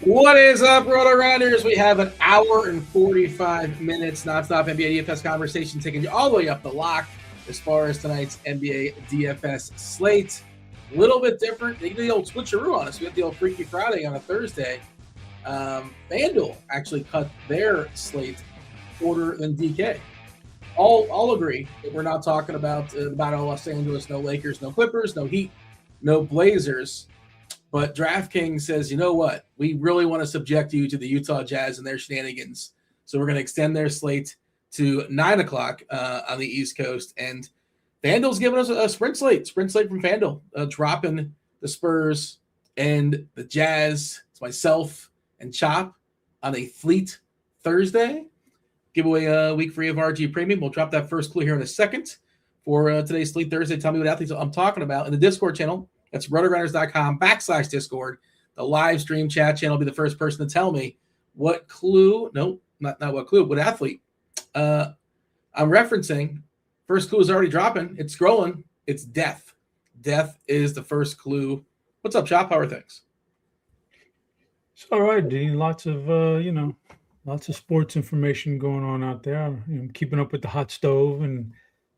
What is up, RotoGrinders? We have an hour and 45 minutes nonstop NBA DFS conversation taking you all the way up the lock as far as tonight's NBA DFS slate. A little bit different. They did the old switcheroo on us. We had the old Freaky Friday on a Thursday. FanDuel actually cut their slate shorter than DK. All agree that we're not talking about the Battle of Los Angeles, no Lakers, no Clippers, no Heat, no Blazers. But DraftKings says, you know what? We really want to subject you to the Utah Jazz and their shenanigans. So we're going to extend their slate to 9 o'clock on the East Coast. And FanDuel's giving us a sprint slate from FanDuel, dropping the Spurs and the Jazz. It's myself and Chop on a Fleet Thursday. Giveaway a week free of RG Premium. We'll drop that first clue here in a second for today's Fleet Thursday. Tell me what athletes I'm talking about in the Discord channel. That's rotogrinders.com/Discord. The live stream chat channel will be the first person to tell me what clue. No, not what clue. What athlete I'm referencing. First clue is already dropping. It's scrolling. It's death. Death is the first clue. What's up, Chop? How are things? It's all right, Dean. Lots of lots of sports information going on out there. I'm keeping up with the hot stove and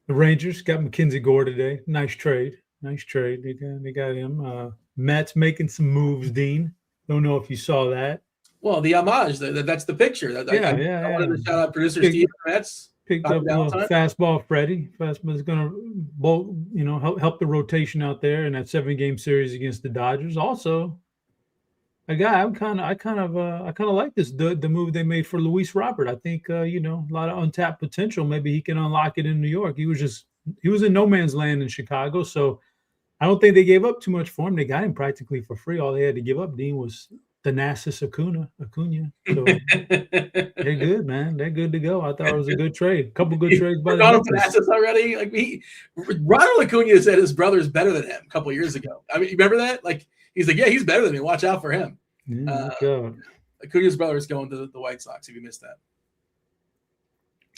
the Rangers. Got Mackenzie Gore today. Nice trade. Nice trade. They got him. Matt's making some moves, Dean. Don't know if you saw that. Well, the homage, that's the picture. I wanted to shout out producer Steve Mets. Picked up a fastball Freddie. Fastball's going to help the rotation out there in that 7-game series against the Dodgers. Also, I kind of like this the move they made for Luis Robert. I think a lot of untapped potential. Maybe he can unlock it in New York. He was in no man's land in Chicago, so I don't think they gave up too much for him. They got him practically for free. All they had to give up, Dean, was Thanasis Acuna. So they're good, man. They're good to go. I thought it was a good trade. A couple good trades by the Thanasis already. Like Ronald Acuna said his brother's better than him a couple years ago. I mean, you remember that? Like he's like, yeah, he's better than me. Watch out for him. Acuna's brother is going to the White Sox. If you missed that.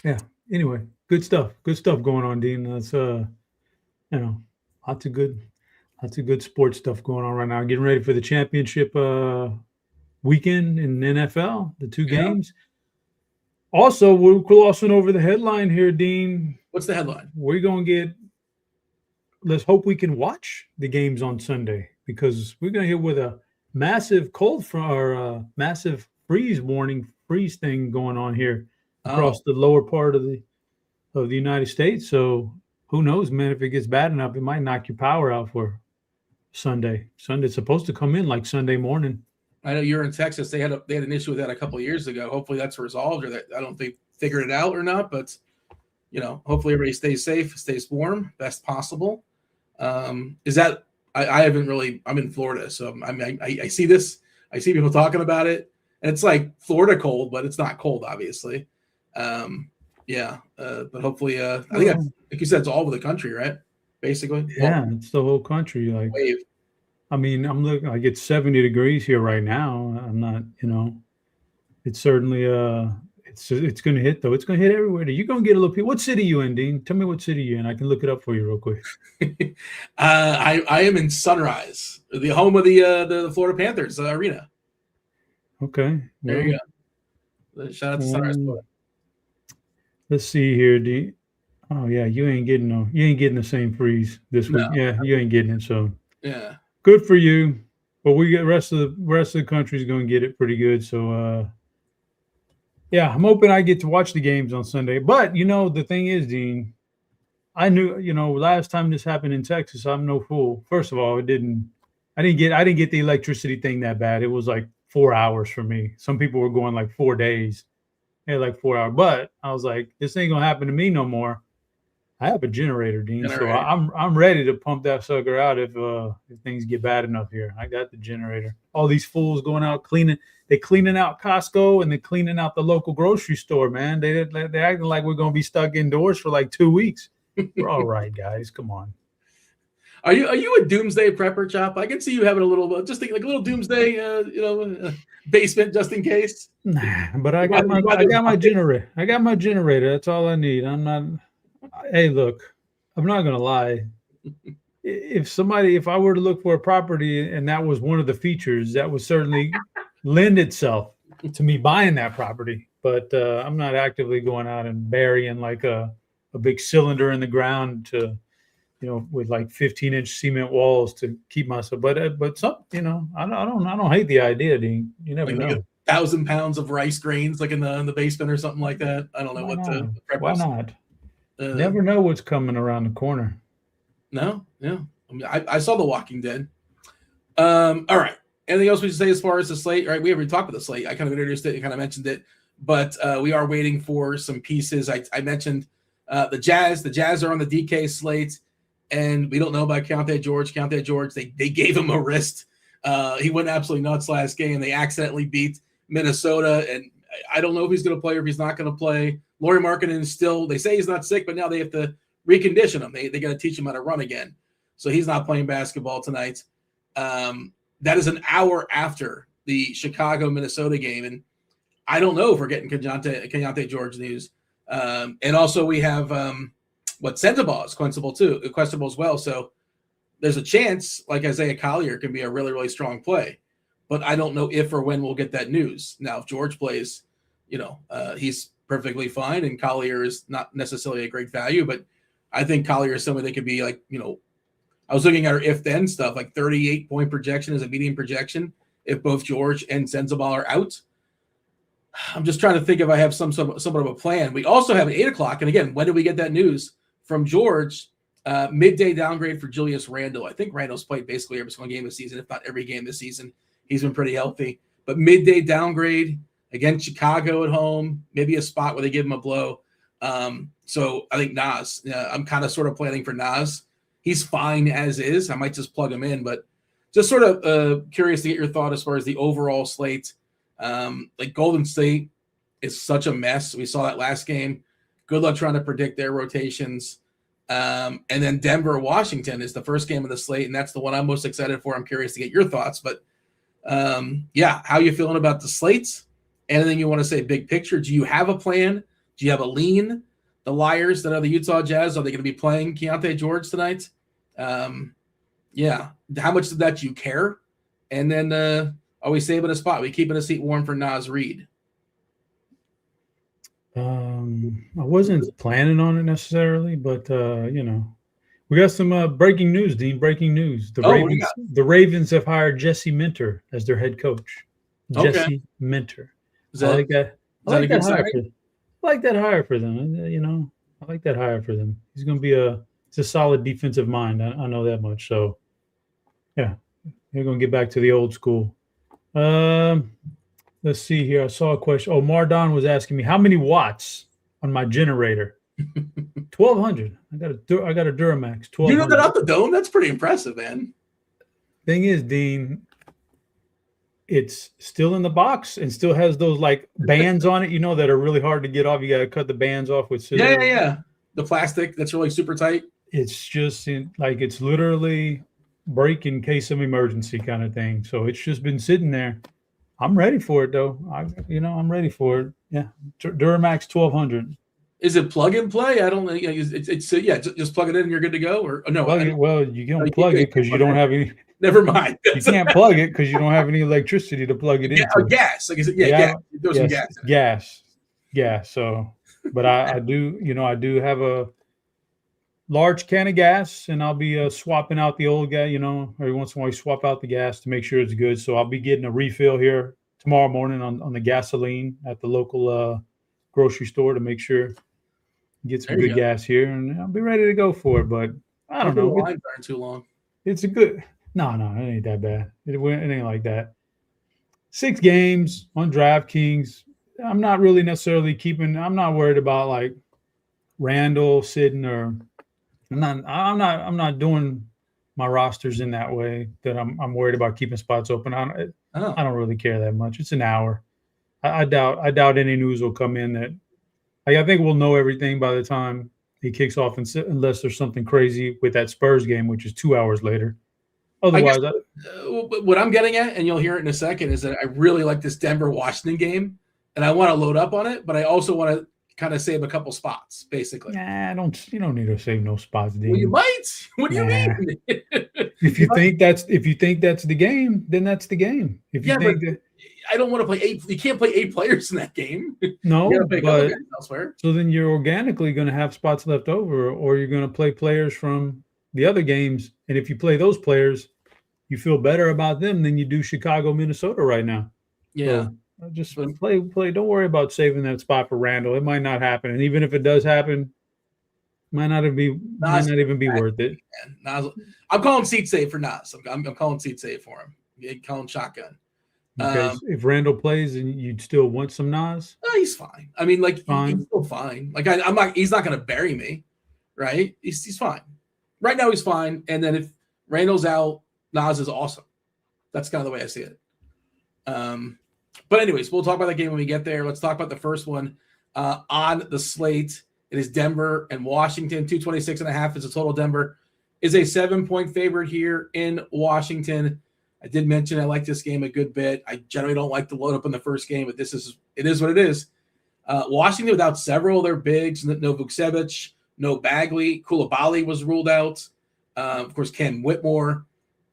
Yeah. Anyway, good stuff. Good stuff going on, Dean. That's lots of good sports stuff going on right now. Getting ready for the championship weekend in NFL, the two games. Also, we're glossing over the headline here, Dean. What's the headline? We're going to get – let's hope we can watch the games on Sunday because we're going to hit with a massive cold or massive freeze thing going on here across the lower part of the United States. So who knows, man, if it gets bad enough, it might knock your power out for Sunday. Sunday's supposed to come in like Sunday morning. I know you're in Texas. They had an issue with that a couple of years ago. Hopefully that's resolved, or that I don't think they figured it out or not, but hopefully everybody stays safe, stays warm, best possible. Is that I haven't really, I'm in Florida, so I see this. I see people talking about it, and it's like Florida cold, but it's not cold, obviously. But hopefully, I think that's, like you said, it's all over the country, right? Basically. Yeah, it's the whole country. Like, wave. I mean, I'm looking. I get 70 degrees here right now. I'm not, it's certainly it's going to hit though. It's going to hit everywhere. You're going to get a little. What city you in, Dean? Tell me what city you're in. I can look it up for you real quick. I am in Sunrise, the home of the Florida Panthers arena. Okay, there you go. Shout out to Sunrise, Florida. Let's see here, Dean. Oh yeah, you ain't getting the same freeze this week. No. Yeah, you ain't getting it. So yeah, good for you. But we get rest of the country's going to get it pretty good. So yeah, I'm hoping I get to watch the games on Sunday. But the thing is, Dean, I knew last time this happened in Texas, I'm no fool. First of all, I didn't get the electricity thing that bad. It was like 4 hours for me. Some people were going like 4 days. They had like 4 hours. But I was like, this ain't gonna happen to me no more. I have a generator, Dean, so I'm ready to pump that sucker out if things get bad enough here. I got the generator. All these fools going out cleaning. They cleaning out Costco and they're cleaning out the local grocery store, man. They're acting like we're gonna be stuck indoors for like 2 weeks. We're all right, guys. Come on. Are you a doomsday prepper, Chop? I can see you having a little, just like a little doomsday, basement just in case. But I got my generator. I got my generator. That's all I need. I'm not. Hey, look, I'm not gonna lie. If I were to look for a property and that was one of the features, that would certainly lend itself to me buying that property. But I'm not actively going out and burying like a big cylinder in the ground to, with like 15-inch cement walls to keep myself. But some, I don't hate the idea, Dean. You never know. Like 1,000 pounds of rice grains, like in the basement or something like that. I don't know Why not? Never know what's coming around the corner. No, yeah. I mean, I saw The Walking Dead. All right. Anything else we should say as far as the slate? All right, we haven't talked about the slate. I kind of introduced it and kind of mentioned it, but we are waiting for some pieces. I mentioned the Jazz. The Jazz are on the DK slate, and we don't know about Keontae George. Keontae George, they gave him a wrist. He went absolutely nuts last game. They accidentally beat Minnesota, and I don't know if he's going to play or if he's not going to play. Lauri Markkanen is still, they say he's not sick, but now they have to recondition him. They got to teach him how to run again. So he's not playing basketball tonight. That is an hour after the Chicago-Minnesota game, and I don't know if we're getting Keontae George news. And also we have Sensabaugh is questionable as well. So there's a chance, like Isaiah Collier can be a really, really strong play, but I don't know if or when we'll get that news. Now, if George plays, he's perfectly fine, and Collier is not necessarily a great value, but I think Collier is somebody that could be like, I was looking at our if-then stuff, like 38-point projection is a median projection if both George and Sensabaugh are out. I'm just trying to think if I have somewhat of a plan. We also have an 8 o'clock, and again, when did we get that news from George? Midday downgrade for Julius Randle. I think Randle's played basically every single game this season, if not every game this season. He's been pretty healthy. But midday downgrade, again, Chicago at home, maybe a spot where they give him a blow. So I think Nas, I'm kind of sort of planning for Nas. He's fine as is. I might just plug him in, but just sort of curious to get your thought as far as the overall slate. Like Golden State is such a mess. We saw that last game. Good luck trying to predict their rotations. And then Denver, Washington is the first game of the slate, and that's the one I'm most excited for. I'm curious to get your thoughts, but how you feeling about the slates? Anything you want to say big picture? Do you have a plan? Do you have a lean? The Liars that are the Utah Jazz, are they going to be playing Keontae George tonight? How much of that do you care? And then are we saving a spot? Are we keeping a seat warm for Nas Reed? I wasn't planning on it necessarily, but we got some breaking news, Dean. Breaking news: the Ravens have hired Jesse Minter as their head coach. Okay. Jesse Minter. I like that. Is that a good sign? I like that hire for them. I like that hire for them. He's going to be a solid defensive mind. I know that much. So, yeah, they're going to get back to the old school. Let's see here. I saw a question. Oh, Mardon was asking me how many watts on my generator. 1,200. I got a Duramax. 1,200. You know that out the dome? That's pretty impressive, man. Thing is, Dean, it's still in the box and still has those like bands on it, that are really hard to get off. You got to cut the bands off with scissors. Yeah. The plastic that's really super tight. It's just it's literally break in case of emergency kind of thing. So it's just been sitting there. I'm ready for it though. I'm ready for it. Yeah. Duramax 1,200. Is it plug and play? I don't know. Just plug it in and you're good to go. Or no? You don't plug it because you don't have any. Never mind. You can't plug it because you don't have any electricity to plug it into. Or gas. Like I said, gas. There's some gas. Gas. So, but I do have a large can of gas, and I'll be swapping out the old guy. Every once in a while, swap out the gas to make sure it's good. So I'll be getting a refill here tomorrow morning on the gasoline at the local grocery store to make sure get some good gas here, and I'll be ready to go for it. But I don't know. The lines aren't too long. It's a good. No, it ain't that bad. It ain't like that. 6 games on DraftKings. I'm not really necessarily I'm not worried about like Randall sitting or I'm not doing my rosters in that way that I'm worried about keeping spots open. I don't really care that much. It's an hour. I doubt any news will come in that I think we'll know everything by the time he kicks off unless there's something crazy with that Spurs game, which is 2 hours later. Otherwise, what I'm getting at, and you'll hear it in a second, is that I really like this Denver-Washington game, and I want to load up on it, but I also want to kind of save a couple spots, basically. Nah, you don't need to save no spots, Dean. Well, you might. What do you mean? If you think that's the game, then that's the game. If you think that, I don't want to play 8. You can't play 8 players in that game. No, but elsewhere. So then you're organically going to have spots left over, or you're going to play players from the other games. And if you play those players, you feel better about them than you do Chicago, Minnesota right now. Yeah. So just play. Don't worry about saving that spot for Randall. It might not happen. And even if it does happen, might not even be worth it. I'm calling seat save for Nas. I'm calling seat save for him. I'm calling shotgun. Okay, if Randall plays and you'd still want some Nas? He's fine. I mean, he's still fine. Like I'm not. He's not going to bury me, right? He's fine. Right now, he's fine. And then if Randall's out, Nas is awesome. That's kind of the way I see it. But anyways, we'll talk about that game when we get there. Let's talk about the first one on the slate. It is Denver and Washington. 226.5 is the total. Denver is a 7-point favorite here in Washington. I did mention I like this game a good bit. I generally don't like to load up in the first game, but it is what it is. Washington without several of their bigs, no Vukcevic, no Bagley. Koulibaly was ruled out. Of course, Ken Whitmore.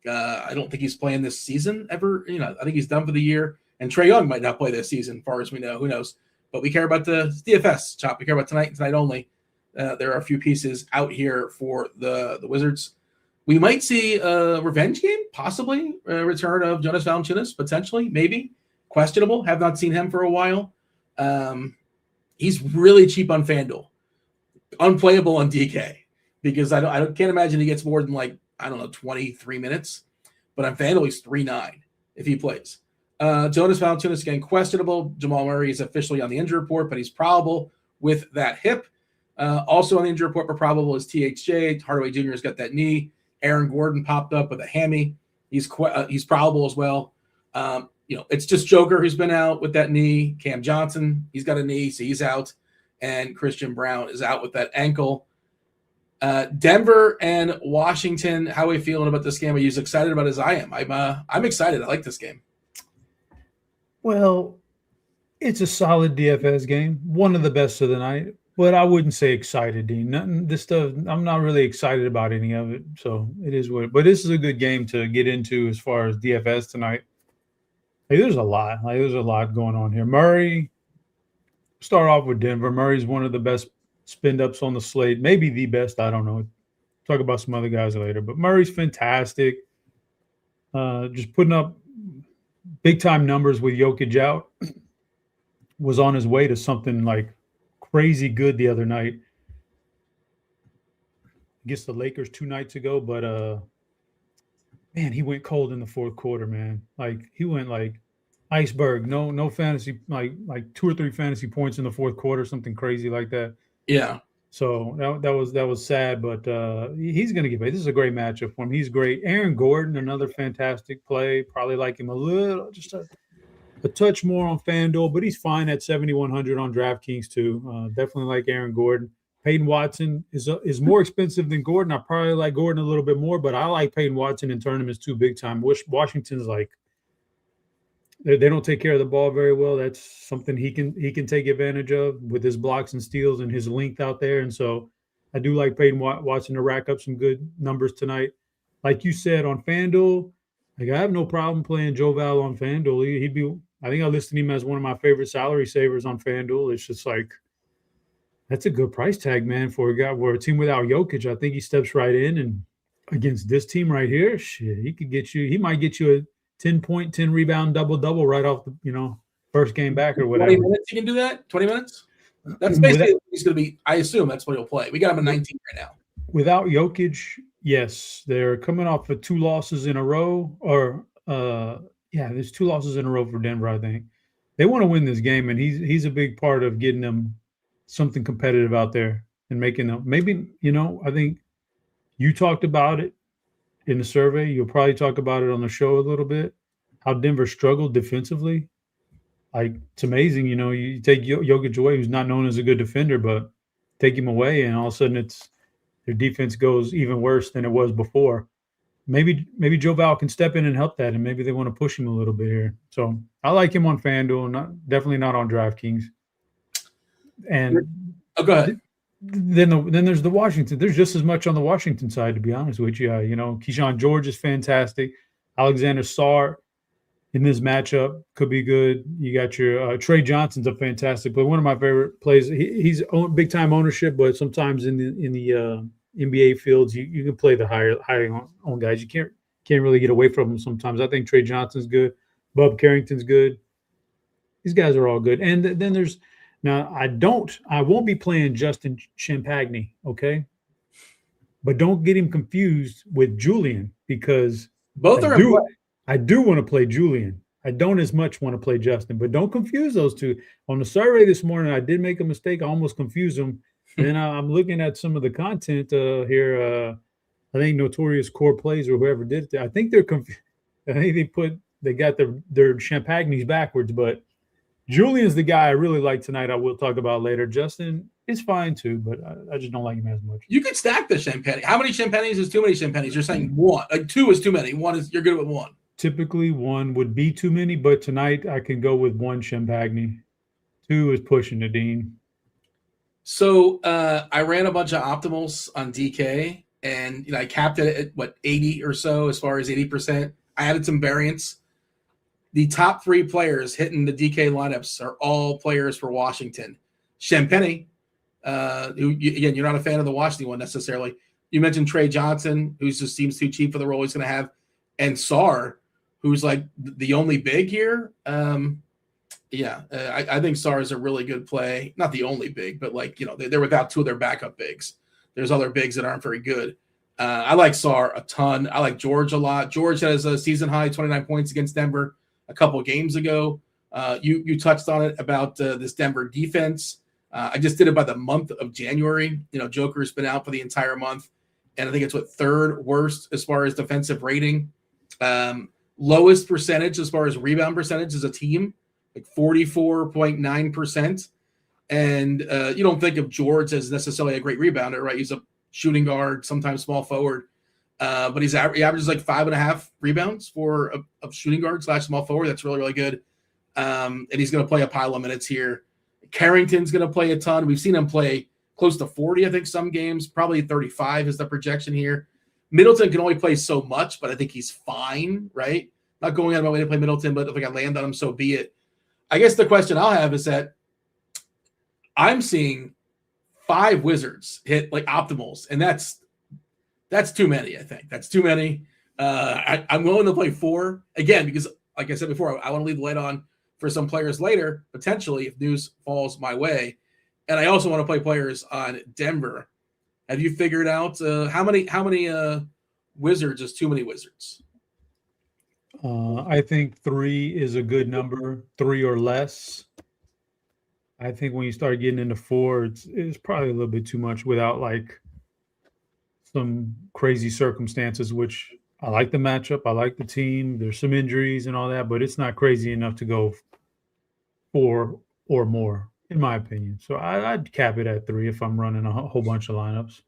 I don't think he's playing this season ever. I think he's done for the year. And Trae Young might not play this season, as far as we know. Who knows? But we care about the DFS chop. We care about tonight and tonight only. There are a few pieces out here for the Wizards. We might see a revenge game, possibly a return of Jonas Valanciunas, potentially, maybe. Questionable. Have not seen him for a while. He's really cheap on FanDuel. Unplayable on DK because I can't imagine he gets more than 23 minutes. But on FanDuel, he's 3.9 if he plays. Jonas Valanciunas, again, questionable. Jamal Murray is officially on the injury report, but he's probable with that hip. Also on the injury report, but probable is THJ. Hardaway Jr. has got that knee. Aaron Gordon popped up with a hammy. He's probable as well. It's just Joker who's been out with that knee. Cam Johnson, he's got a knee, so he's out. And Christian Brown is out with that ankle. Denver and Washington, how are we feeling about this game? Are you as excited about it as I am? I'm excited. I like this game. Well, it's a solid DFS game, one of the best of the night. But I wouldn't say excited, Dean. This stuff, I'm not really excited about any of it. So it is what. But this is a good game to get into as far as DFS tonight. There's a lot. There's a lot going on here. Murray. Start off with Denver. Murray's one of the best spin-ups on the slate, maybe the best. I don't know. Talk about some other guys later. But Murray's fantastic. Just putting up big-time numbers with Jokic out. Was on his way to something like crazy good the other night against the Lakers 2 nights ago, but man, he went cold in the fourth quarter, man. He went like iceberg. No fantasy, like 2 or 3 fantasy points in the fourth quarter, something crazy like that. Yeah. So that was sad, but he's going to get paid. This is a great matchup for him. He's great. Aaron Gordon, another fantastic play. Probably like him a little, just a touch more on FanDuel, but he's fine at 7,100 on DraftKings too. Definitely like Aaron Gordon. Peyton Watson is more expensive than Gordon. I probably like Gordon a little bit more, but I like Peyton Watson in tournaments too big time. Washington's they don't take care of the ball very well. That's something he can take advantage of with his blocks and steals and his length out there. And so I do like Peyton Watson to rack up some good numbers tonight. Like you said on FanDuel, I have no problem playing Joe Val on FanDuel. I think I listed him as one of my favorite salary savers on FanDuel. It's just that's a good price tag, man, for a team without Jokic. I think he steps right in, and against this team right here, shit, he might get you a 10-point, 10 rebound, double right off the first game back or whatever. 20 minutes you can do that? 20 minutes? That's basically what he's going to be. I assume that's what he'll play. We got him at 19 right now. Without Jokic, yes, they're coming off of 2 losses in a row, there's 2 losses in a row for Denver, I think. They want to win this game, and he's a big part of getting them something competitive out there and making them. Maybe, I think you talked about it in the survey. You'll probably talk about it on the show a little bit, how Denver struggled defensively. It's amazing, you take Jokic away, who's not known as a good defender, but take him away, and all of a sudden their defense goes even worse than it was before. Maybe Joe Val can step in and help that, and maybe they want to push him a little bit here. So I like him on FanDuel, definitely not on DraftKings. And go ahead. Then there's the Washington. There's just as much on the Washington side, to be honest with you. Keyshawn George is fantastic. Alexander Sarr in this matchup could be good. You got your Trey Johnson's a fantastic player. One of my favorite plays. He's big time ownership, but sometimes in the NBA fields, you can play the higher on guys. You can't really get away from them sometimes. I think Trey Johnson's good. Bub Carrington's good. These guys are all good. And then there's now I won't be playing Justin Champagny, okay? But don't get him confused with Julian, because both are in play. I do want to play Julian. I don't as much want to play Justin, but don't confuse those two. On the survey this morning, I did make a mistake. I almost confused them. And then I'm looking at some of the content here. I think Notorious Core Plays or whoever did it. I think they're confused. I think they got their Champagnys backwards, but Julian's the guy I really like tonight. I will talk about later. Justin is fine too, but I just don't like him as much. You could stack the Champagne. How many Champagnes is too many Champagnes? You're saying one. Like 2 is too many. 1 is you're good with 1. Typically 1 would be too many, but tonight I can go with 1 Champagne. 2 is pushing the Dean. So I ran a bunch of optimals on DK, and I capped it at 80 or so as far as 80%. I added some variance. The top 3 players hitting the DK lineups are all players for Washington. Champagny, who again, you're not a fan of the Washington one necessarily. You mentioned Trey Johnson, who just seems too cheap for the role he's going to have, and Sarr, who's like the only big here. I think Sarr is a really good play. Not the only big, but they're without 2 of their backup bigs. There's other bigs that aren't very good. I like Sarr a ton. I like George a lot. George has a season high 29 points against Denver a couple of games ago. You touched on it about this Denver defense. I just did it by the month of January. Joker's been out for the entire month, and I think it's 3rd worst as far as defensive rating. Lowest percentage as far as rebound percentage as a team, like 44.9%. And you don't think of George as necessarily a great rebounder, right? He's a shooting guard, sometimes small forward. But he averages like 5.5 rebounds for a shooting guard / small forward. That's really, really good. And he's going to play a pile of minutes here. Carrington's going to play a ton. We've seen him play close to 40, I think, some games. Probably 35 is the projection here. Middleton can only play so much, but I think he's fine, right? Not going out of my way to play Middleton, but if I can land on him, so be it. I guess the question I'll have is that I'm seeing 5 Wizards hit like optimals, and that's too many. I think that's too many. I'm willing to play 4 again because, like I said before, I want to leave the light on for some players later, potentially if news falls my way, and I also want to play players on Denver. Have you figured out how many Wizards is too many Wizards? I think 3 is a good number, 3 or less. I think when you start getting into 4, it's probably a little bit too much without like some crazy circumstances, which I like the matchup. I like the team. There's some injuries and all that, but it's not crazy enough to go 4 or more, in my opinion. So I'd cap it at 3 if I'm running a whole bunch of lineups.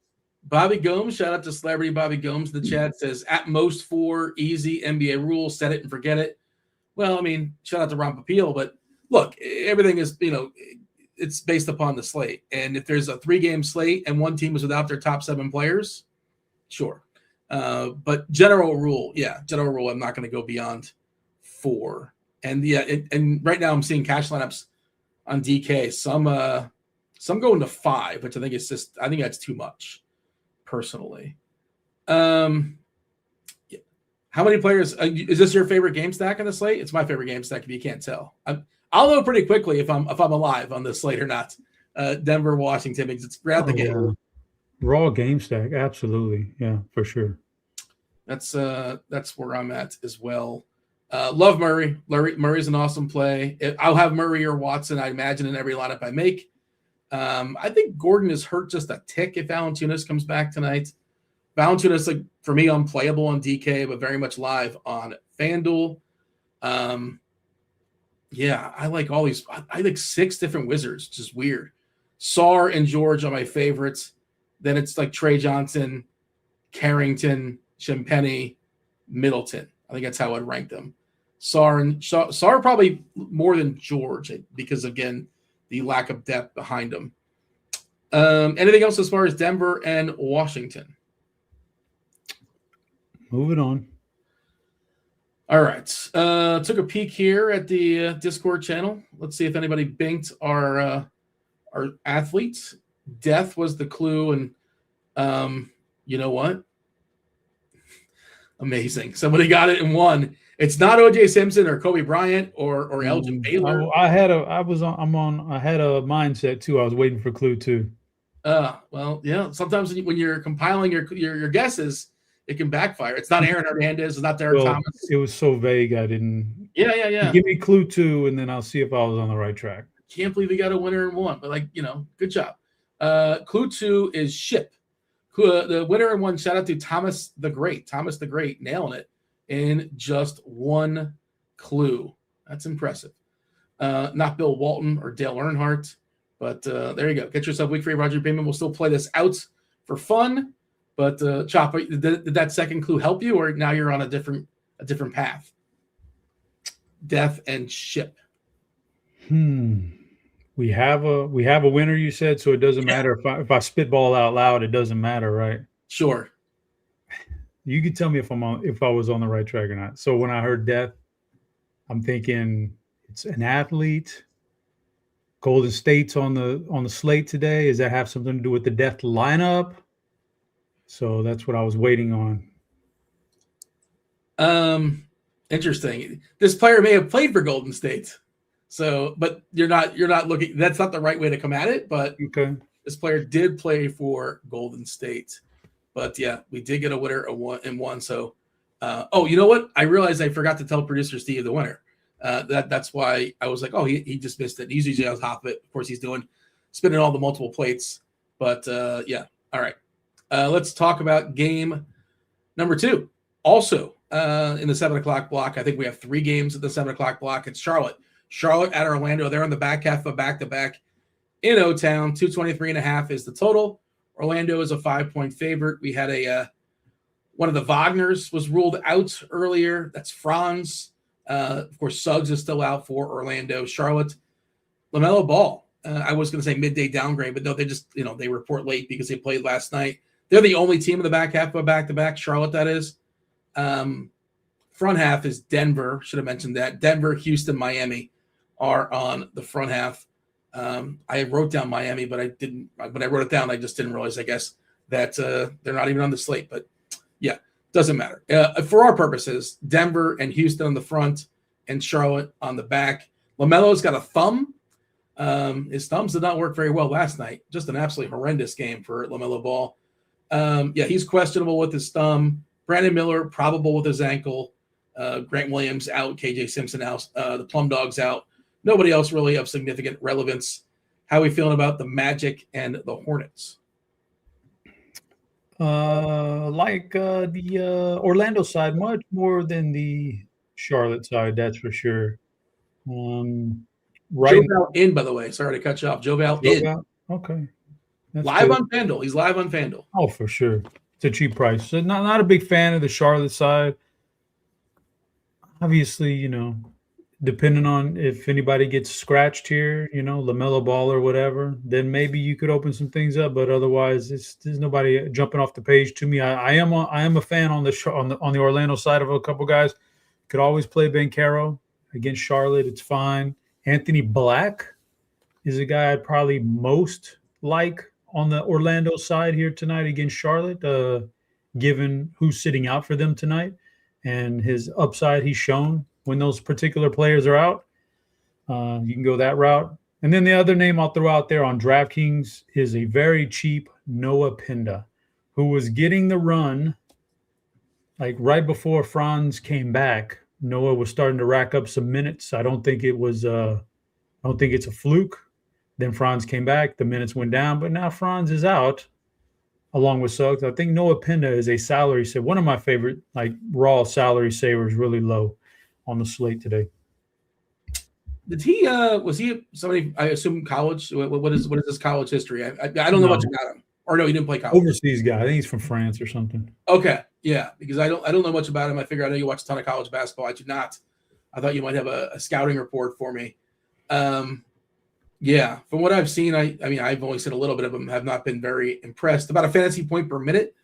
Bobby Gomes, shout out to Celebrity Bobby Gomes in the chat, says, at most 4, easy NBA rule, set it and forget it. Well, I mean, shout out to Ron Papil, but look, everything is, it's based upon the slate. And if there's a 3-game slate and one team is without their top 7 players, sure. But general rule, I'm not going to go beyond 4. And and right now I'm seeing cash lineups on DK. Some going to 5, which I think that's too much, personally. How many players? Is this your favorite game stack on the slate? It's my favorite game stack. If you can't tell, I'll know pretty quickly if I'm alive on this slate or not. Denver, Washington, because it's right the game. Yeah. Raw game stack, absolutely, yeah, for sure. That's where I'm at as well. Love Murray. Murray's an awesome play. I'll have Murray or Watson, I imagine, in every lineup I make. I think Gordon is hurt just a tick if Valanciunas comes back tonight. Valanciunas, like, for me, unplayable on DK, but very much live on FanDuel. I like all these. I like 6 different Wizards, which is weird. Sarr and George are my favorites. Then it's like Trey Johnson, Carrington, Schimpeni, Middleton. I think that's how I'd rank them. Sarr probably more than George because, again, the lack of depth behind them. Anything else as far as Denver and Washington? Moving on. All right. Took a peek here at the Discord channel. Let's see if anybody binked our athletes. Death was the clue, and you know what? Amazing. Somebody got it and won. It's not O.J. Simpson or Kobe Bryant or Elgin Baylor. I had a mindset too. I was waiting for clue 2. Well, yeah. Sometimes when you're compiling your guesses, it can backfire. It's not Aaron Hernandez. It's not Derek Thomas. It was so vague. I didn't. Yeah. Give me clue 2, and then I'll see if I was on the right track. Can't believe we got a winner and one, but good job. Clue 2 is ship. The winner and one. Shout out to Thomas the Great. Thomas the Great nailing it in just one clue. That's impressive. Not Bill Walton or Dale Earnhardt, but there you go. Get yourself week free, Roger Bateman. We'll still play this out for fun. But Chop, did that second clue help you, or now you're on a different path? Death and ship. We have a winner, you said, so it doesn't matter if I spitball out loud. It doesn't matter, right? Sure. You can tell me if I was on the right track or not. So when I heard death, I'm thinking it's an athlete. Golden State's on the slate today. Does that have something to do with the death lineup? So that's what I was waiting on. Interesting. This player may have played for Golden State. So, but you're not looking. That's not the right way to come at it. But okay, this player did play for Golden State. But yeah, we did get a winner and one. So, you know what? I realized I forgot to tell producer Steve the winner. That's why I was like, oh, he just missed it. He's usually on top of it. Of course, he's spinning all the multiple plates. But yeah, all right. Let's talk about game number 2. Also in the 7:00 block. I think we have 3 games at the 7:00 block. It's Charlotte at Orlando. They're on the back half of a back-to-back in O-Town. 223.5 is the total. Orlando is a 5-point favorite. We had one of the Wagners was ruled out earlier. That's Franz. Of course, Suggs is still out for Orlando. Charlotte, LaMelo Ball. I was going to say midday downgrade, but no, they just, they report late because they played last night. They're the only team in the back half of a back-to-back, Charlotte, that is. Front half is Denver. Should have mentioned that. Denver, Houston, Miami are on the front half. I wrote down Miami, but I didn't. When I wrote it down, I just didn't realize, I guess, that they're not even on the slate. But yeah, doesn't matter. For our purposes, Denver and Houston on the front and Charlotte on the back. LaMelo's got a thumb. His thumbs did not work very well last night. Just an absolutely horrendous game for LaMelo Ball. Yeah, he's questionable with his thumb. Brandon Miller, probable with his ankle. Grant Williams out. KJ Simpson out. The Plum Dogs out. Nobody else really of significant relevance. How are we feeling about the Magic and the Hornets? The Orlando side, much more than the Charlotte side, that's for sure. Right. Joe in, by the way. Sorry to cut you off. Joe Val in. Okay. That's live good. On FanDuel. He's live on FanDuel. Oh, for sure. It's a cheap price. So not a big fan of the Charlotte side. Obviously, depending on if anybody gets scratched here, LaMelo Ball or whatever, then maybe you could open some things up. But otherwise, there's nobody jumping off the page to me. I am a fan on the Orlando side of a couple guys. Could always play Banchero against Charlotte. It's fine. Anthony Black is a guy I'd probably most like on the Orlando side here tonight against Charlotte, given who's sitting out for them tonight and his upside he's shown when those particular players are out. You can go that route. And then the other name I'll throw out there on DraftKings is a very cheap Noah Pinda, who was getting the run like right before Franz came back. Noah was starting to rack up some minutes. I don't think it's a fluke. Then Franz came back. The minutes went down, but now Franz is out along with Suggs. I think Noah Pinda is a salary saver. One of my favorite, raw salary savers, really low on the slate today. Did he? Was he somebody? I assume college. What is his college history? I don't know much about him. Or no, he didn't play college. Overseas guy. I think he's from France or something. Okay, yeah, because I don't know much about him. I figure I know you watch a ton of college basketball. I do not. I thought you might have a scouting report for me. Yeah, from what I've seen, I mean I've only seen a little bit of him. Have not been very impressed. About a fantasy point per minute.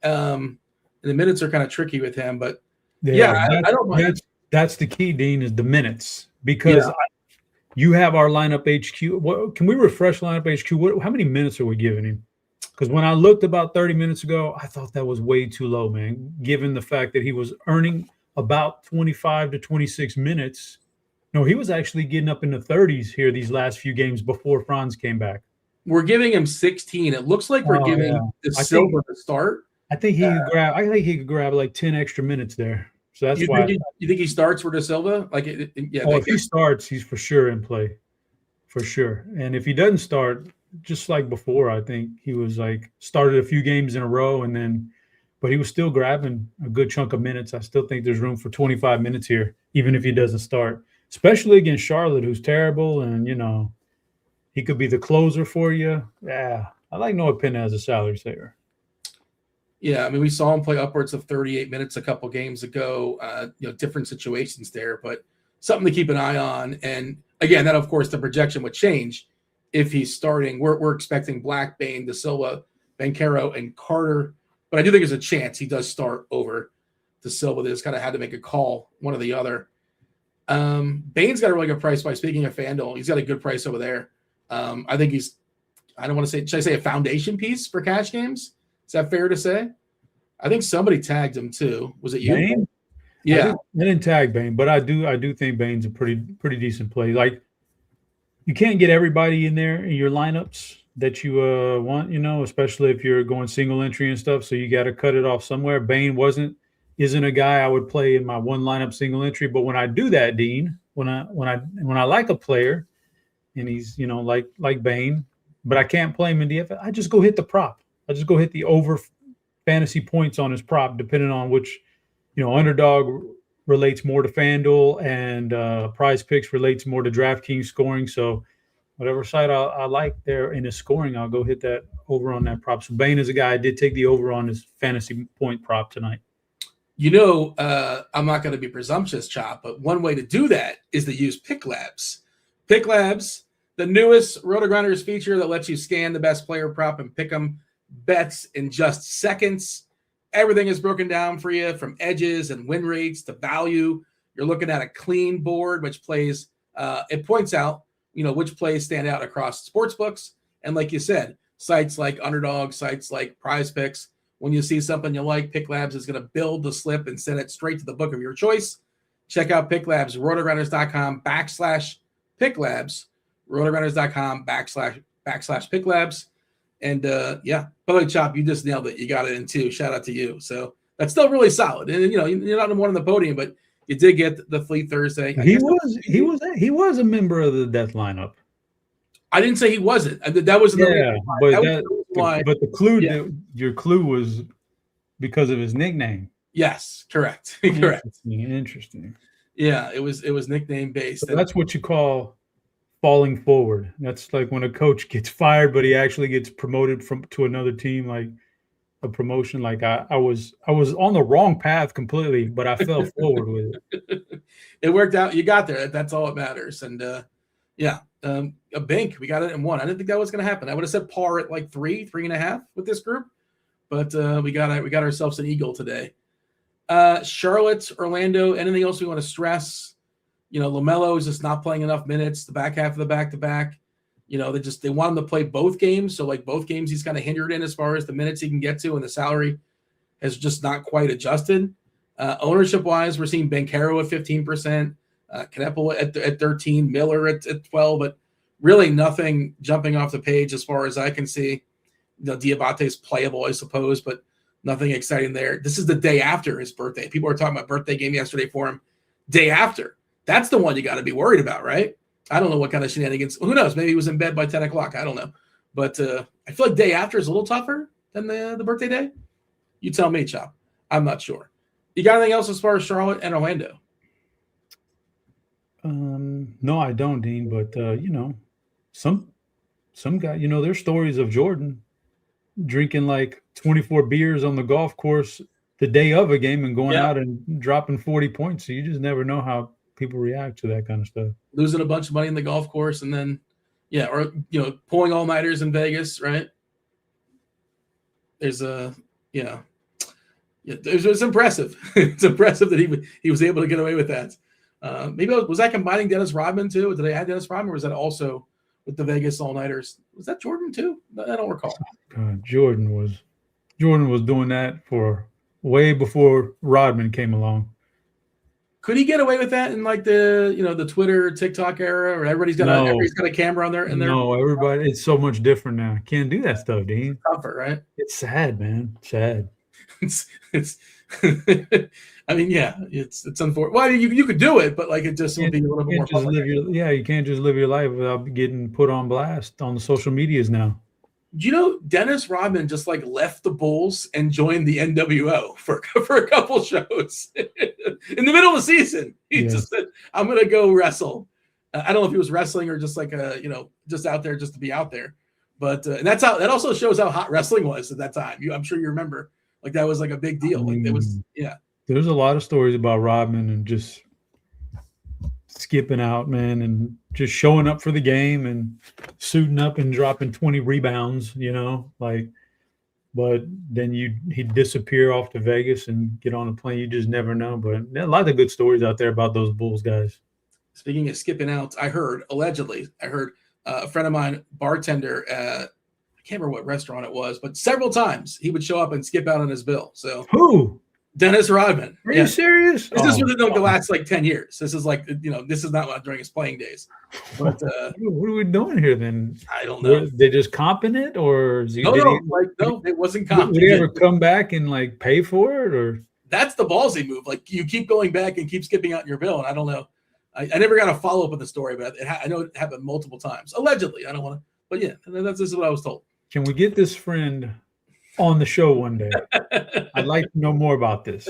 And the minutes are kind of tricky with him, but I don't mind. That's the key, Dean, is the minutes, because you have our lineup HQ. What can we refresh lineup HQ? How many minutes are we giving him? Because when I looked about 30 minutes ago, I thought that was way too low, man, given the fact that he was earning about 25 to 26 minutes. No, he was actually getting up in the 30s here these last few games before Franz came back. We're giving him 16. It looks like we're giving the Silva the start. I think he could grab like 10 extra minutes there. So that's why. You think he starts for De Silva? If he starts, he's for sure in play, for sure. And if he doesn't start, just like before, I think he was like started a few games in a row, but he was still grabbing a good chunk of minutes. I still think there's room for 25 minutes here, even if he doesn't start, especially against Charlotte, who's terrible, and he could be the closer for you. Yeah, I like Noah Penn as a salary saver. Yeah, I mean, we saw him play upwards of 38 minutes a couple games ago. Different situations there, but something to keep an eye on. And again, that of course the projection would change if he's starting. We're expecting Black, Bain, De Silva, Banchero, and Carter, but I do think there's a chance he does start over De Silva. They just kind of had to make a call, one or the other. Bain's got a really good price. By speaking of FanDuel, he's got a good price over there. I think he's. I don't want to say. Should I say a foundation piece for cash games? Is that fair to say? I think somebody tagged him too. Was it you? Bain? Yeah, I didn't tag Bain, but I do think Bain's a pretty decent play. Like, you can't get everybody in there in your lineups that you want, especially if you're going single entry and stuff. So you got to cut it off somewhere. Bain isn't a guy I would play in my one lineup single entry. But when I do that, Dean, when I like a player and he's like Bain, but I can't play him in DFS, I just go hit the prop. I just go hit the over fantasy points on his prop, depending on which, underdog relates more to FanDuel and Prize Picks relates more to DraftKings scoring. So whatever side I like there in his scoring, I'll go hit that over on that prop. So Bain is a guy I did take the over on his fantasy point prop tonight. I'm not going to be presumptuous, Chop, but one way to do that is to use PickLabs. PickLabs, the newest RotoGrinders feature that lets you scan the best player prop and pick them bets in just seconds. Everything is broken down for you, from edges and win rates to value. You're looking at a clean board, which plays, it points out, which plays stand out across sports books. And like you said, sites like Underdog, sites like Prize Picks, when you see something you like, PickLabs is going to build the slip and send it straight to the book of your choice. Check out PickLabs, rotogrinders.com/PickLabs, rotogrinders.com/PickLabs. And by the way, Chop, you just nailed it. You got it in two. Shout out to you. So that's still really solid. And you're not one on the podium, but you did get the Fleet Thursday. He was a member of the death lineup. I didn't say he wasn't. That was but the clue, your clue was because of his nickname. Yes, correct. Correct. Interesting. Yeah, it was nickname based. So that's what you call falling forward. That's like when a coach gets fired, but he actually gets promoted to another team, like a promotion. Like I was on the wrong path completely, but I fell forward with it. It worked out. You got there. That's all that matters. And a bank, we got it in one. I didn't think that was going to happen. I would have said par at like 3.5 with this group, but we got ourselves an eagle today. Charlotte, Orlando. Anything else we want to stress? LaMelo is just not playing enough minutes. The back half of the back-to-back, they want him to play both games. So like both games, he's kind of hindered in as far as the minutes he can get to, and the salary has just not quite adjusted. Ownership-wise, we're seeing Banchero at 15%, Knepel at 13%, Miller at 12%, but really nothing jumping off the page as far as I can see. Diabate's playable, I suppose, but nothing exciting there. This is the day after his birthday. People were talking about birthday game yesterday for him. Day after. That's the one you got to be worried about, right? I don't know what kind of shenanigans. Who knows? Maybe he was in bed by 10 o'clock. I don't know. But I feel like day after is a little tougher than the birthday day. You tell me, Chop. I'm not sure. You got anything else as far as Charlotte and Orlando? No, I don't, Dean. But some guy, there's stories of Jordan drinking like 24 beers on the golf course the day of a game and going out and dropping 40 points. So you just never know how people react to that kind of stuff. Losing a bunch of money in the golf course and then, or pulling all-nighters in Vegas, right? There's it's impressive. It's impressive that he was able to get away with that. Maybe was I combining Dennis Rodman too? Did I add Dennis Rodman, or was that also with the Vegas all-nighters? Was that Jordan too? I don't recall. God, Jordan was doing that for way before Rodman came along. Could he get away with that in like the Twitter, TikTok era, or everybody's got a camera on there? No, everybody. It's so much different now. Can't do that stuff, Dean. Tougher, right? It's sad, man. Sad. It's. I mean, it's unfortunate. Well, you could do it, but like it just would be a little bit more. You can't just live your life without getting put on blast on the social medias now. Dennis Rodman just like left the Bulls and joined the NWO for a couple shows in the middle of the season. He just said, "I'm going to go wrestle." I don't know if he was wrestling or just like just out there just to be out there. But and that also shows how hot wrestling was at that time. I'm sure you remember, like that was like a big deal. Like it was, There's a lot of stories about Rodman and just skipping out, man, and just showing up for the game and suiting up and dropping 20 rebounds, but then he'd disappear off to Vegas and get on a plane. You just never know. But a lot of good stories out there about those Bulls guys. Speaking of skipping out, I heard a friend of mine, bartender at, I can't remember what restaurant it was, but several times he would show up and skip out on his bill. So who? Dennis Rodman. Are you serious? This was within the last like 10 years. This is like, this is not during his playing days. But what are we doing here then? I don't know. They just comping it, or no, it wasn't comping. Did he ever come back and like pay for it, or? That's the ballsy move. Like you keep going back and keep skipping out your bill, and I don't know. I never got a follow up on the story, but I know it happened multiple times. Allegedly, I don't want to, but this is what I was told. Can we get this friend on the show one day? I'd like to know more about this.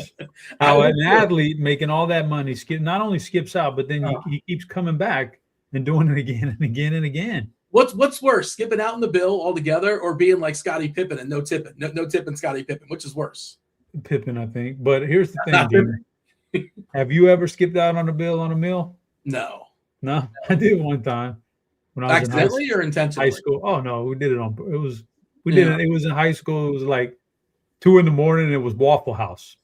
How an athlete making all that money not only skips out, but then he keeps coming back and doing it again and again and again. What's worse, skipping out in the bill altogether, or being like Scottie Pippen and no tipping Scottie Pippen? Which is worse? Pippen, I think. But here's the thing, have you ever skipped out on a bill on a meal? No, I did one time when I was accidentally or intentionally. High school. Oh no, we did it on. It was. We did it. It was in high school. It was like 2 a.m. and it was Waffle House.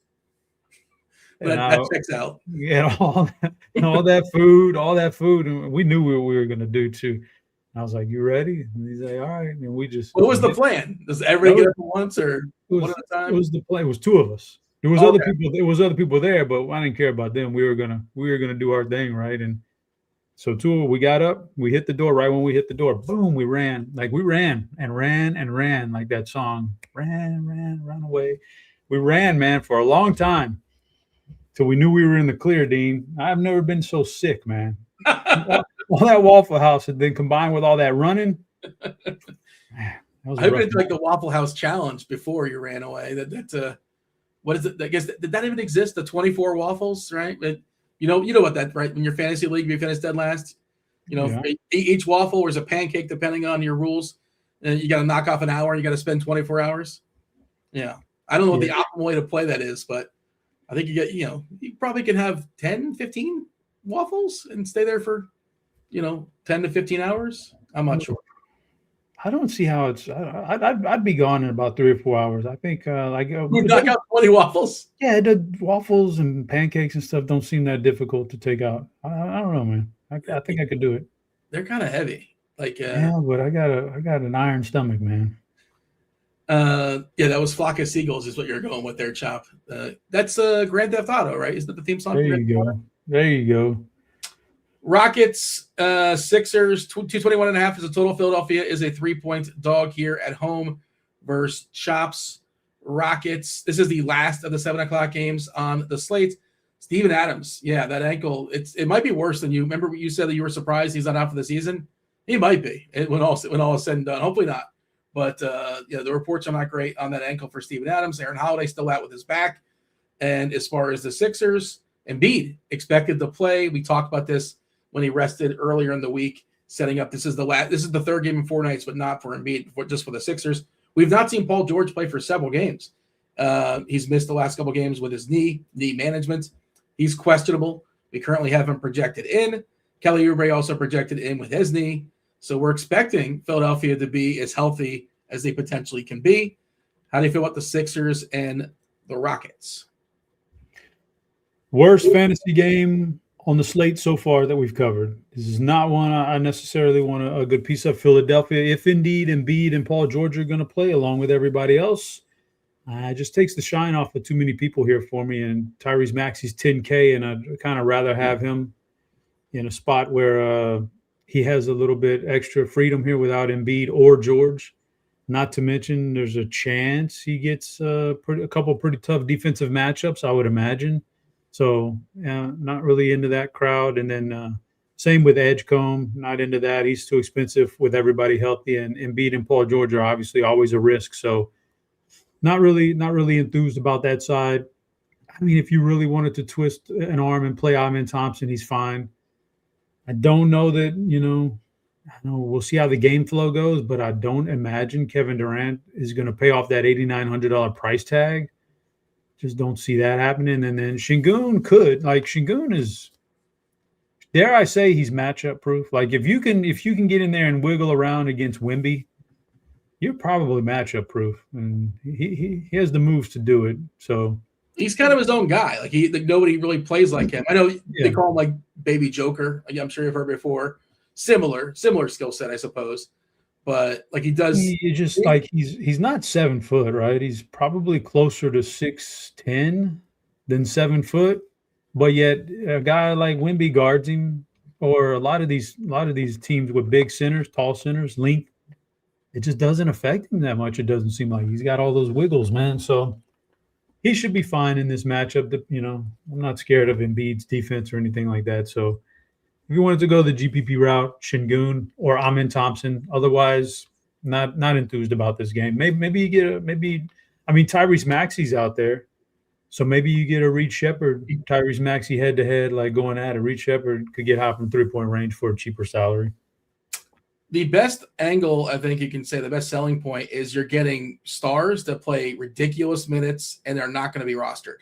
That checks out. Yeah, all that food, and we knew what we were going to do too. And I was like, "You ready?" And he's like, "All right." And we just. What was the plan? Does everybody get up at once or one at a time? It was the plan. It was 2 of us. There was other people. There was other people there, but I didn't care about them. We were gonna do our thing, right? And so 2, we got up, we hit the door. Right when we hit the door, boom, we ran like that song, run away. We ran, man, for a long time till we knew we were in the clear, Dean. I've never been so sick, man. all that Waffle House and then combined with all that running. Man, I've been like the Waffle House challenge before you ran away. What is it? I guess did that even exist? The 24 waffles, right? You know what that, right? In your fantasy league, if you finished dead last, each waffle is a pancake depending on your rules. And you got to knock off an hour and you got to spend 24 hours. Yeah. I don't know what the optimal way to play that is, but I think you probably can have 10, 15 waffles and stay there for, 10 to 15 hours. I'm not sure. I don't see how it's. I'd be gone in about 3 or 4 hours. I think you knock out 20 waffles. Yeah, the waffles and pancakes and stuff don't seem that difficult to take out. I don't know, man. I think I could do it. They're kind of heavy. Like but I got an iron stomach, man. That was Flock of Seagulls is what you're going with there, Chop. That's Grand Theft Auto, right? Isn't that the theme song? There you go. Rockets, Sixers, 221.5 is a total. Philadelphia is a 3-point dog here at home versus Chops. Rockets. This is the last of the 7:00 games on the slate. Steven Adams, that ankle. It might be worse than you. Remember what you said that you were surprised he's not out for the season? He might be. When all is said and done. Hopefully not. But the reports are not great on that ankle for Steven Adams. Aaron Holiday still out with his back. And as far as the Sixers, Embiid expected to play. We talked about this when he rested earlier in the week, setting up. This is the third game in 4 nights, but not for Embiid, just for the Sixers. We've not seen Paul George play for several games. He's missed the last couple games with his knee management. He's questionable. We currently have him projected in. Kelly Oubre also projected in with his knee. So we're expecting Philadelphia to be as healthy as they potentially can be. How do you feel about the Sixers and the Rockets? Worst fantasy game on the slate so far that we've covered. This is not one I necessarily want a good piece of. Philadelphia, if indeed Embiid and Paul George are going to play along with everybody else, it just takes the shine off of too many people here for me. And Tyrese Maxey's 10K, and I'd kind of rather have him in a spot where he has a little bit extra freedom here without Embiid or George. Not to mention there's a chance he gets a couple pretty tough defensive matchups, I would imagine. So not really into that crowd. And then same with Edgecombe, not into that. He's too expensive with everybody healthy. And Embiid and Paul George are obviously always a risk. So not really enthused about that side. I mean, if you really wanted to twist an arm and play Amen Thompson, he's fine. I don't know that, we'll see how the game flow goes, but I don't imagine Kevin Durant is going to pay off that $8,900 price tag. Just don't see that happening. And then Şengün could. Like, Şengün is, dare I say, he's matchup proof. Like, if you can get in there and wiggle around against Wemby, you're probably matchup proof. And he has the moves to do it. So he's kind of his own guy. Like nobody really plays like him. I know they call him like Baby Joker. I'm sure you've heard before. Similar skill set, I suppose. But like he does, he just like he's not 7 foot, right? He's probably closer to 6'10" than 7 foot. But yet a guy like Wemby guards him, or a lot of these teams with big centers, tall centers, length. It just doesn't affect him that much. It doesn't seem like he's got all those wiggles, man. So he should be fine in this matchup. I'm not scared of Embiid's defense or anything like that. So if you wanted to go the GPP route, Şengün or Amen Thompson, otherwise not enthused about this game. Maybe you get Tyrese Maxey's out there, so maybe you get a Reed Shepherd, Tyrese Maxey head-to-head, like going at it. Reed Shepherd could get hot from 3-point range for a cheaper salary. The best angle, I think you can say, the best selling point is you're getting stars that play ridiculous minutes and they're not going to be rostered.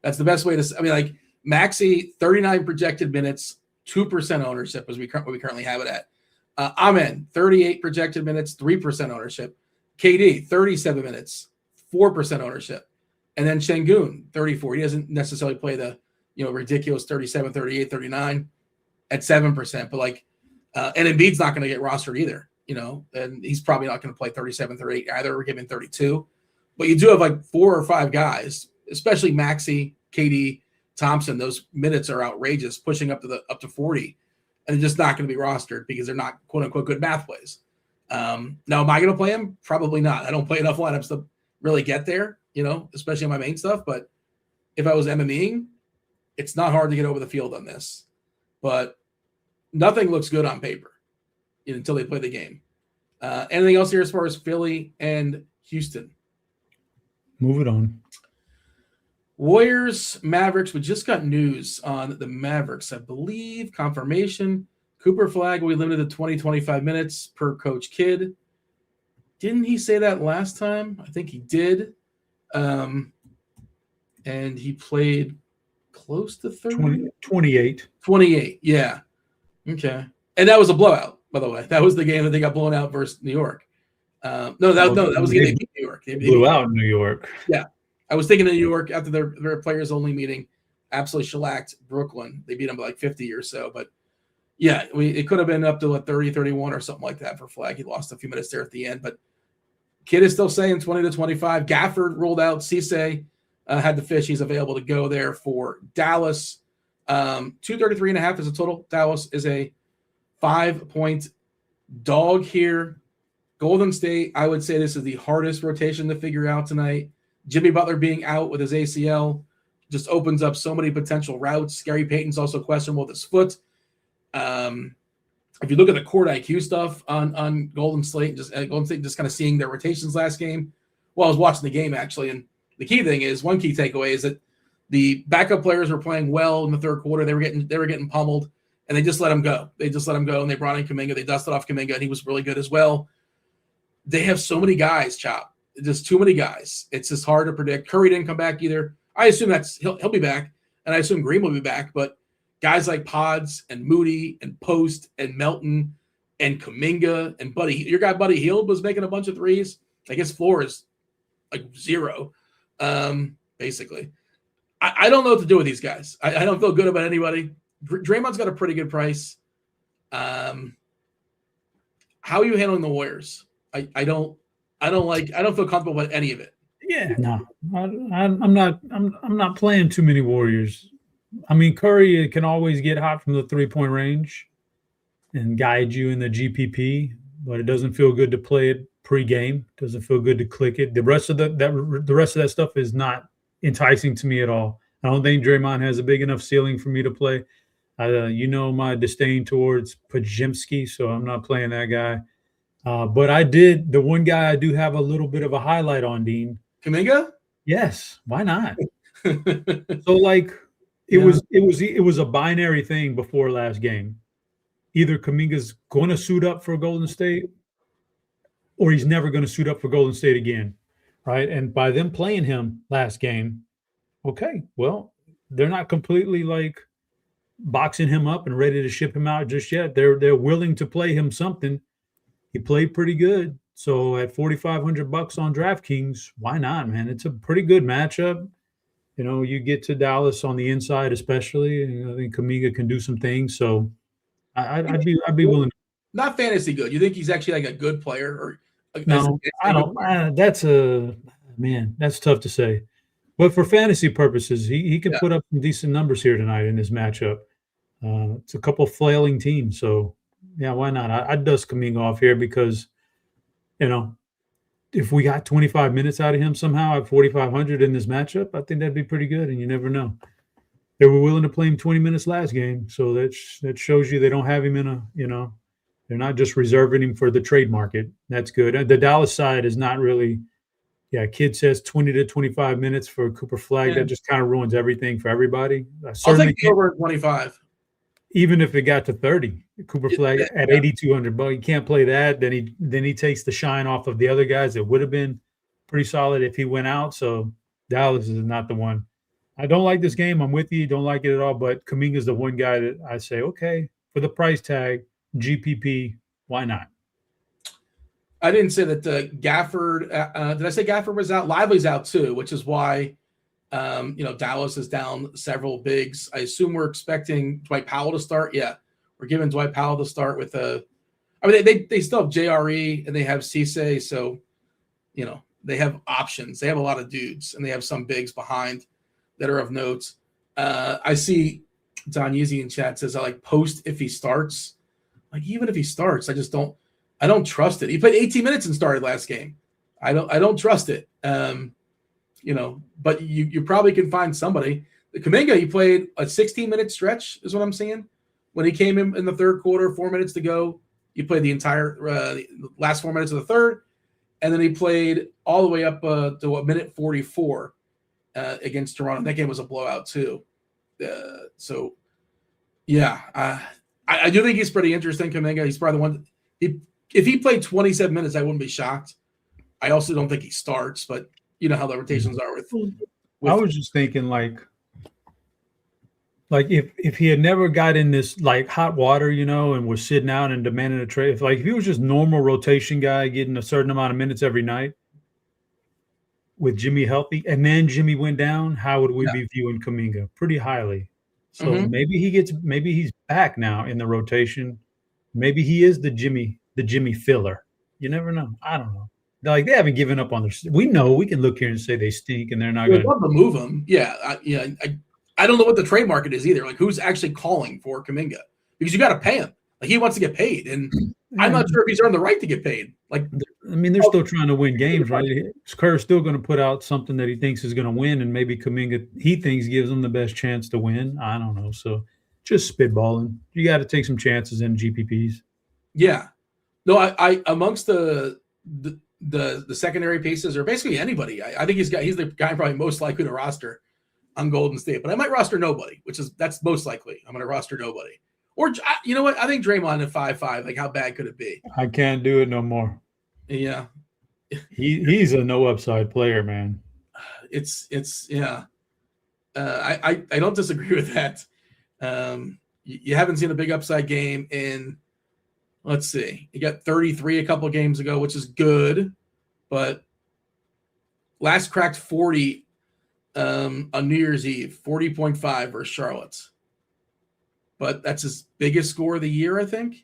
That's the best way to – Maxey, 39 projected minutes, 2% ownership is what we currently have it at. Amen, 38 projected minutes, 3% ownership. KD, 37 minutes, 4% ownership. And then Şengün, 34. He doesn't necessarily play the ridiculous 37, 38, 39 at 7%. But and Embiid's not going to get rostered either, and he's probably not going to play 37, 38 either. We're giving 32. But you do have 4 or 5 guys, especially Maxey, KD, Thompson. Those minutes are outrageous, pushing up to 40, and they're just not going to be rostered because they're not quote unquote good math plays. Now, am I going to play them? Probably not. I don't play enough lineups to really get there, especially on my main stuff. But if I was MMEing, it's not hard to get over the field on this. But nothing looks good on paper until they play the game. Anything else here as far as Philly and Houston? Move it on. Warriors, Mavericks. We just got news on the Mavericks. I believe confirmation. Cooper Flag will be limited to 20-25 minutes per Coach Kidd. Didn't he say that last time? I think he did. And he played close to 30? 28. 28, yeah. Okay. And that was a blowout, by the way. That was the game that they got blown out versus New York. That was the game they beat New York. They blew out New York. Yeah. I was thinking of New York after their players-only meeting. Absolutely shellacked Brooklyn. They beat them by 50 or so. But, yeah, it could have been up to 30, 31 or something like that for Flag. He lost a few minutes there at the end. But Kidd is still saying 20-25. Gafford ruled out. Cisse had the fish. He's available to go there for Dallas. 233.5 is a total. Dallas is a 5-point dog here. Golden State, I would say this is the hardest rotation to figure out tonight. Jimmy Butler being out with his ACL just opens up so many potential routes. Gary Payton's also questionable with his foot. If you look at the court IQ stuff on Golden State just kind of seeing their rotations last game. Well, I was watching the game actually, and the key thing is one key takeaway is that the backup players were playing well in the third quarter. They were getting pummeled, and they just let him go. They just let him go, and they brought in Kuminga. They dusted off Kuminga, and he was really good as well. They have so many guys, Chop. Just too many guys. It's just hard to predict. Curry didn't come back either. I assume he'll be back, and I assume Green will be back. But guys like Pods and Moody and Post and Melton and Kuminga and Buddy, your guy Buddy Hield was making a bunch of threes. I guess floor is like 0, basically. I don't know what to do with these guys. I don't feel good about anybody. Draymond's got a pretty good price. How are you handling the Warriors? I don't feel comfortable with any of it. Yeah, no, I'm not playing too many Warriors. I mean, Curry can always get hot from the 3-point range and guide you in the GPP, but it doesn't feel good to play it pre-game. Doesn't feel good to click it. The rest of that stuff is not enticing to me at all. I don't think Draymond has a big enough ceiling for me to play. My disdain towards Podziemski, so I'm not playing that guy. But the one guy I do have a little bit of a highlight on, Dean. Kuminga? Yes, why not? So like it was a binary thing before last game. Either Kuminga's going to suit up for Golden State or he's never going to suit up for Golden State again, right? And by them playing him last game, okay, well, they're not completely like boxing him up and ready to ship him out just yet. They're willing to play him something. He played pretty good. So at $4,500 on DraftKings, why not, man? It's a pretty good matchup. You get to Dallas on the inside, especially. I think Kuminga can do some things. So I'd be willing. Not fantasy good. You think he's actually like a good player? Or no, I don't. That's tough to say. But for fantasy purposes, he can put up some decent numbers here tonight in this matchup. It's a couple flailing teams, so yeah, why not? I'd dust Kuminga off here because, if we got 25 minutes out of him somehow at 4,500 in this matchup, I think that'd be pretty good, and you never know. They were willing to play him 20 minutes last game, so that shows you they don't have him in they're not just reserving him for the trade market. That's good. The Dallas side is not really – kid says 20 to 25 minutes for Cooper Flag. That just kind of ruins everything for everybody. I'll take over 25. Even if it got to 30, Cooper Flag at $8,200, you can't play that. Then he takes the shine off of the other guys. It would have been pretty solid if he went out. So Dallas is not the one. I don't like this game. I'm with you. Don't like it at all. But Kuminga is the one guy that I say, okay, for the price tag, GPP, why not? I didn't say that Gafford. Did I say Gafford was out? Lively's out too, which is why. Dallas is down several bigs. I assume we're expecting Dwight Powell to start. Yeah, we're giving Dwight Powell to start with they still have JRE and they have Cisse, so they have options. They have a lot of dudes and they have some bigs behind that are of note. I see Don Yeezy in chat says I like Post if he starts. Like even if he starts, I don't trust it. He played 18 minutes and started last game. I don't trust it. But you probably can find somebody. The Kuminga, he played a 16-minute stretch, is what I'm saying. When he came in the third quarter, 4 minutes to go, he played the entire last 4 minutes of the third, and then he played all the way up to a minute 44 against Toronto. That game was a blowout too. I do think he's pretty interesting, Kuminga. He's probably the one. If he played 27 minutes, I wouldn't be shocked. I also don't think he starts, but you know how the rotations are with I was just thinking like if he had never got in this like hot water, and was sitting out and demanding a trade, if he was just normal rotation guy getting a certain amount of minutes every night with Jimmy healthy, and then Jimmy went down, how would we be viewing Kuminga? Pretty highly. So maybe he's back now in the rotation. Maybe he is the Jimmy filler. You never know. I don't know. Like they haven't given up on their. We know we can look here and say they stink and they're not going to love to move them. Yeah, I don't know what the trade market is either. Like who's actually calling for Kuminga because you got to pay him. Like he wants to get paid, and I'm not sure if he's earned the right to get paid. Like they're still trying to win games, right? Kerr's still going to put out something that he thinks is going to win, and maybe Kuminga he thinks gives them the best chance to win. I don't know. So just spitballing. You got to take some chances in GPPs. Yeah, no, I amongst the secondary pieces or basically anybody. I think he's the guy probably most likely to roster on Golden State, but I might roster nobody, that's most likely. I'm going to roster nobody Or you know what? I think Draymond at 5'5". Like, how bad could it be? I can't do it no more. Yeah, he's a no upside player, man. It's yeah. I don't disagree with that. You haven't seen a big upside game in, let's see, you got 33 a couple of games ago, which is good, but last cracked 40 on New Year's Eve, 40.5 versus Charlotte's. But that's his biggest score of the year, I think.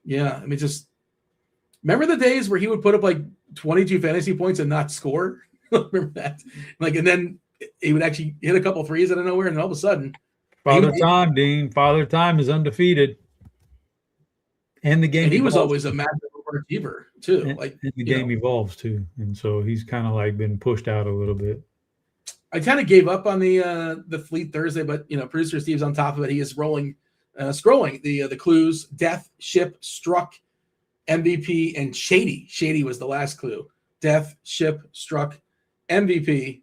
Yeah, I mean, just remember the days where he would put up like 22 fantasy points and not score? Remember that? Like, and then he would actually hit a couple threes out of nowhere, and all of a sudden, Father Time, Dean. Father Time is undefeated. And the game. And he was always a massive overachiever too. And the game evolves too, and so he's kind of like been pushed out a little bit. I kind of gave up on the Fleet Thursday, but producer Steve's on top of it. He is scrolling the clues: Death, Ship, Struck, MVP, and Shady. Shady was the last clue. Death, Ship, Struck, MVP,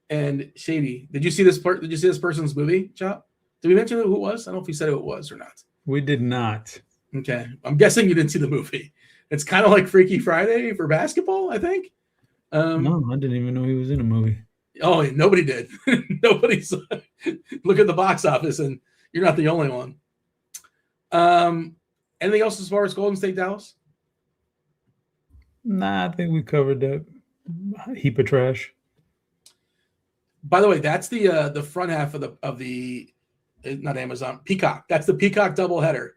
and Shady. Did you see this Did you see this person's movie, Chop? Did we mention who it was? I don't know if we said who it was or not. We did not. Okay, I'm guessing you didn't see the movie. It's kind of like Freaky Friday for basketball, I think. No, I didn't even know he was in a movie. Oh, nobody did. Nobody saw it. Look at the box office, and you're not the only one. Anything else as far as Golden State, Dallas? Nah, I think we covered that heap of trash. By the way, that's the front half of the not Amazon, Peacock. That's the Peacock doubleheader.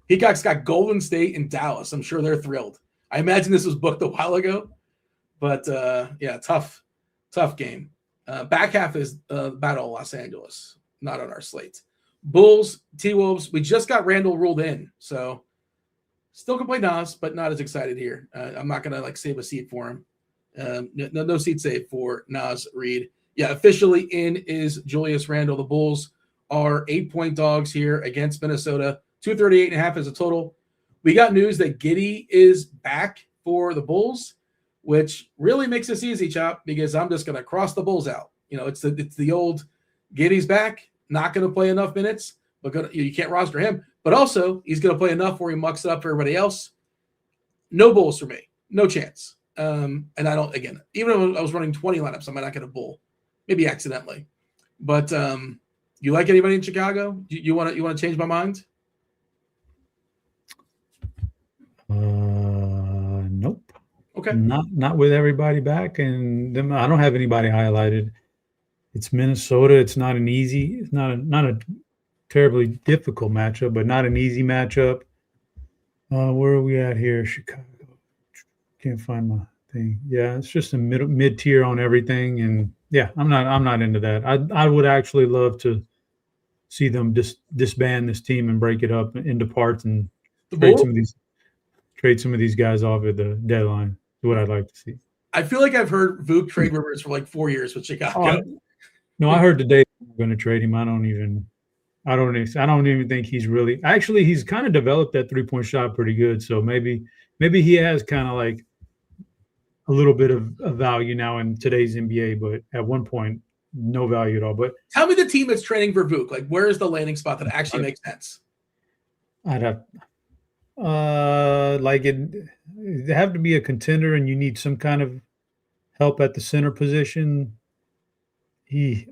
Peacock's got Golden State and Dallas. I'm sure they're thrilled. I imagine this was booked a while ago, but yeah, tough game. Back half is Battle of Los Angeles, not on our slate. Bulls, T-Wolves. We just got Randall ruled in, so still can play Nas, but not as excited here. I'm not gonna save a seat for him. No seat save for Nas Reed. Yeah, officially in is Julius Randle. The Bulls are 8-point dogs here against Minnesota. 238.5 is a total. We got news that Giddey is back for the Bulls, which really makes this easy, Chop, because I'm just going to cross the Bulls out. It's the old Giddey's back, not going to play enough minutes, but you can't roster him. But also, he's going to play enough where he mucks it up for everybody else. No Bulls for me. No chance. And I don't, again, even if I was running 20 lineups, I might not get a Bull. Maybe accidentally. But you like anybody in Chicago? You want to change my mind? Nope. Okay. Not with everybody back, and I don't have anybody highlighted. It's Minnesota. It's not a terribly difficult matchup, but not an easy matchup. Where are we at here? Chicago. Can't find my thing. Yeah, it's just a mid tier on everything, and yeah, I'm not into that. I would actually love to see them disband this team and break it up into parts and trade some of these guys off at the deadline. Is what I'd like to see. I feel like I've heard Vuk trade rumors for like 4 years with Chicago. I heard today we're going to trade him. I don't even think he's really. Actually, he's kind of developed that 3-point shot pretty good. So maybe he has kind of like a little bit of value now in today's NBA, but at one point, no value at all. But tell me the team that's trading for Vuk. Like, where is the landing spot that actually makes sense? I'd have it'd have to be a contender, and you need some kind of help at the center position. Yeah.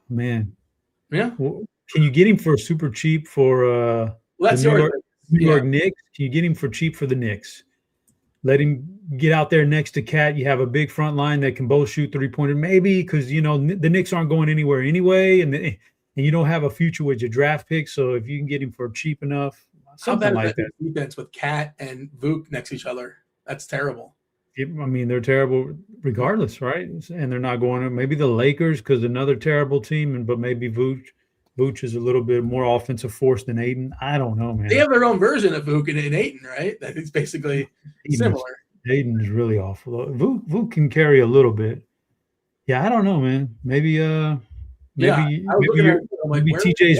Well, can you get him for super cheap for New York Knicks? Can you get him for cheap for the Knicks? Let him get out there next to Cat. You have a big front line that can both shoot 3-pointer, maybe, because the Knicks aren't going anywhere anyway, and you don't have a future with your draft pick. So if you can get him for cheap enough, something like that. Defense with Cat and Vuk next to each other, that's terrible. I mean, they're terrible regardless, right? And they're not going to maybe the Lakers because another terrible team, but maybe Vooch is a little bit more offensive force than Ayton. I don't know, man. They have their own version of Vuk and Ayton, right? That is basically similar. Ayton is really awful. Vuk can carry a little bit. Yeah, I don't know, man. Maybe TJ's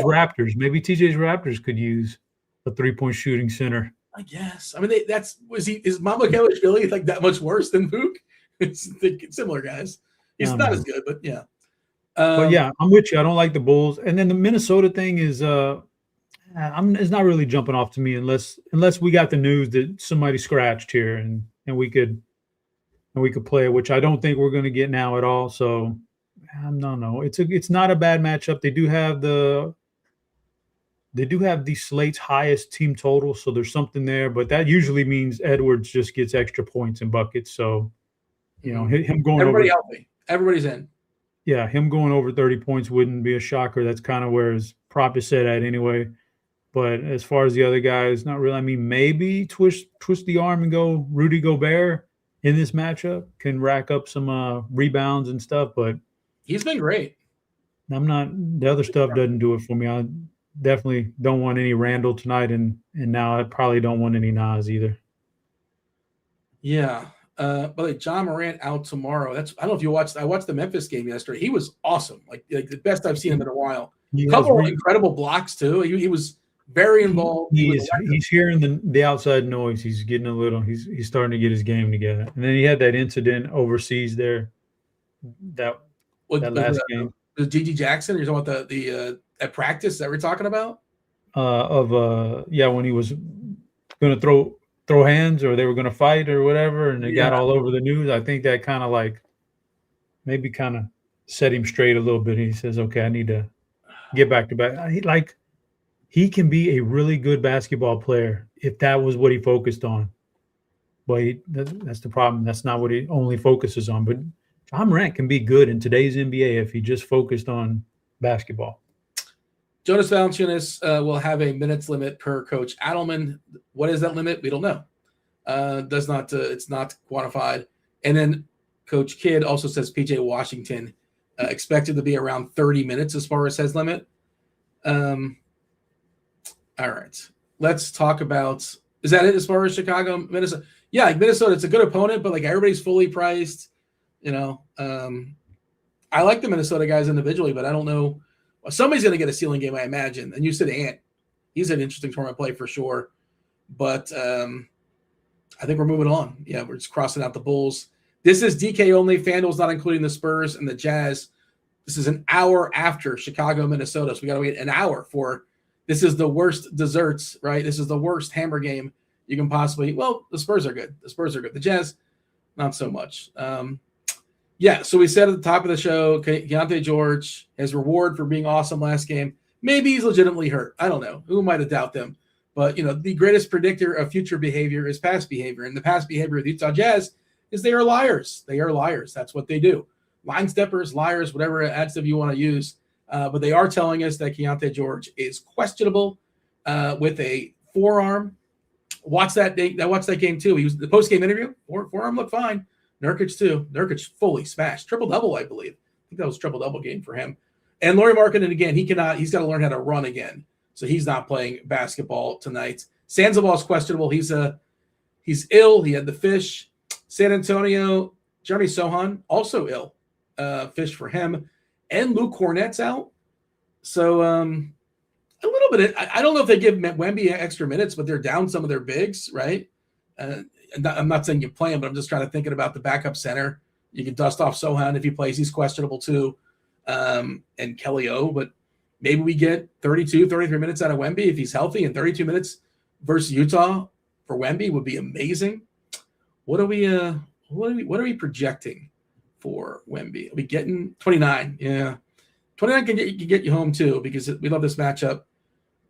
Raptors. Maybe TJ's Raptors could use a 3-point shooting center. I guess. I mean, is Mamlukashvili like that much worse than Vuk? It's similar guys. He's not as good, but yeah. But yeah, I'm with you. I don't like the Bulls. And then the Minnesota thing is, It's not really jumping off to me unless we got the news that somebody scratched here and we could play it, which I don't think we're going to get now at all. So no, it's not a bad matchup. They do have the Slate's highest team total, so there's something there. But that usually means Edwards just gets extra points and buckets. So him going everybody healthy, everybody's in. Yeah, him going over 30 points wouldn't be a shocker. That's kind of where his prop is set at anyway. But as far as the other guys, not really. I mean, maybe twist the arm and go Rudy Gobert in this matchup, can rack up some rebounds and stuff. But he's been great. The other stuff doesn't do it for me. I definitely don't want any Randall tonight, and now I probably don't want any Nas either. Yeah. But John Morant out tomorrow. I don't know if you watched. I watched the Memphis game yesterday. He was awesome, like the best I've seen him in a while. A couple of incredible blocks too. He was very involved. He's hearing the outside noise. He's getting a little. He's starting to get his game together. And then he had that incident overseas there. That last game. Was Gigi Jackson? You're talking about the at practice that we're talking about? When he was going to throw hands, or they were going to fight or whatever, and it got all over the news. I think that kind of set him straight a little bit. He says, okay, I need to get back to back. He can be a really good basketball player if that was what he focused on. But that's the problem. That's not what he only focuses on. But John Morant can be good in today's NBA if he just focused on basketball. Jonas Valanciunas will have a minutes limit per Coach Adelman. What is that limit? We don't know. It's not quantified. And then Coach Kidd also says PJ Washington expected to be around 30 minutes as far as his limit. All right. Let's talk about, is that it as far as Chicago, Minnesota? Yeah, Minnesota, it's a good opponent, but everybody's fully priced. I like the Minnesota guys individually, but I don't know. Somebody's going to get a ceiling game, I imagine. And you said Ant. He's an interesting tournament play for sure. But I think we're moving on. Yeah, we're just crossing out the Bulls. This is DK only. FanDuel's not including the Spurs and the Jazz. This is an hour after Chicago, Minnesota. So we got to wait an hour for – this is the worst desserts, right? This is the worst hammer game you can possibly – well, the Spurs are good. The Jazz, not so much. So we said at the top of the show, Keontae George, his reward for being awesome last game. Maybe he's legitimately hurt. I don't know. Who am I to doubt them? But, the greatest predictor of future behavior is past behavior. And the past behavior of the Utah Jazz is they are liars. They are liars. That's what they do. Line steppers, liars, whatever adjective you want to use. But they are telling us that Keontae George is questionable with a forearm. Watch that game too. He was the post-game interview. Forearm looked fine. Nurkic too. Nurkic fully smashed. Triple-double, I believe. I think that was triple-double game for him. And Lauri Markkanen, again, he's got to learn how to run again. So he's not playing basketball tonight. Sandoval's questionable. He's ill. He had the fish. San Antonio, Jeremy Sohan, also ill. Fish for him. And Luke Cornett's out. So a little bit. I don't know if they give Wemby extra minutes, but they're down some of their bigs, right? I'm not saying you play him, but I'm just trying to think about the backup center. You can dust off Sohan if he plays. He's questionable too. And Kelly O, but maybe we get 32, 33 minutes out of Wemby if he's healthy, and 32 minutes versus Utah for Wemby would be amazing. What are we projecting for Wemby? Are we getting 29? Yeah. 29 can get you home too, because we love this matchup.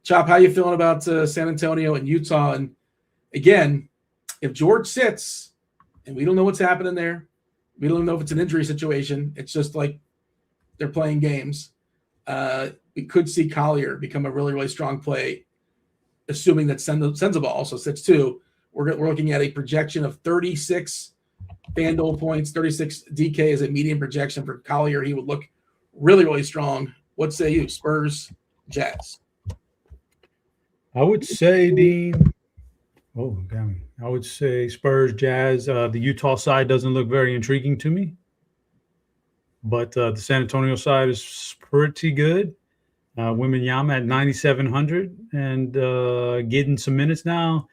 Chop, how you feeling about San Antonio and Utah? And again, if George sits, and we don't know what's happening there, we don't know if it's an injury situation. It's just like they're playing games. We could see Collier become a really, really strong play, assuming that Sensabaugh also sits too. We're looking at a projection of 36 FanDuel points, 36 DK is a median projection for Collier. He would look really, really strong. What say you, Spurs, Jazz? I would say, Dean, I would say Spurs, Jazz. The Utah side doesn't look very intriguing to me, but the San Antonio side is pretty good. Wembanyama at 9,700 and getting some minutes now.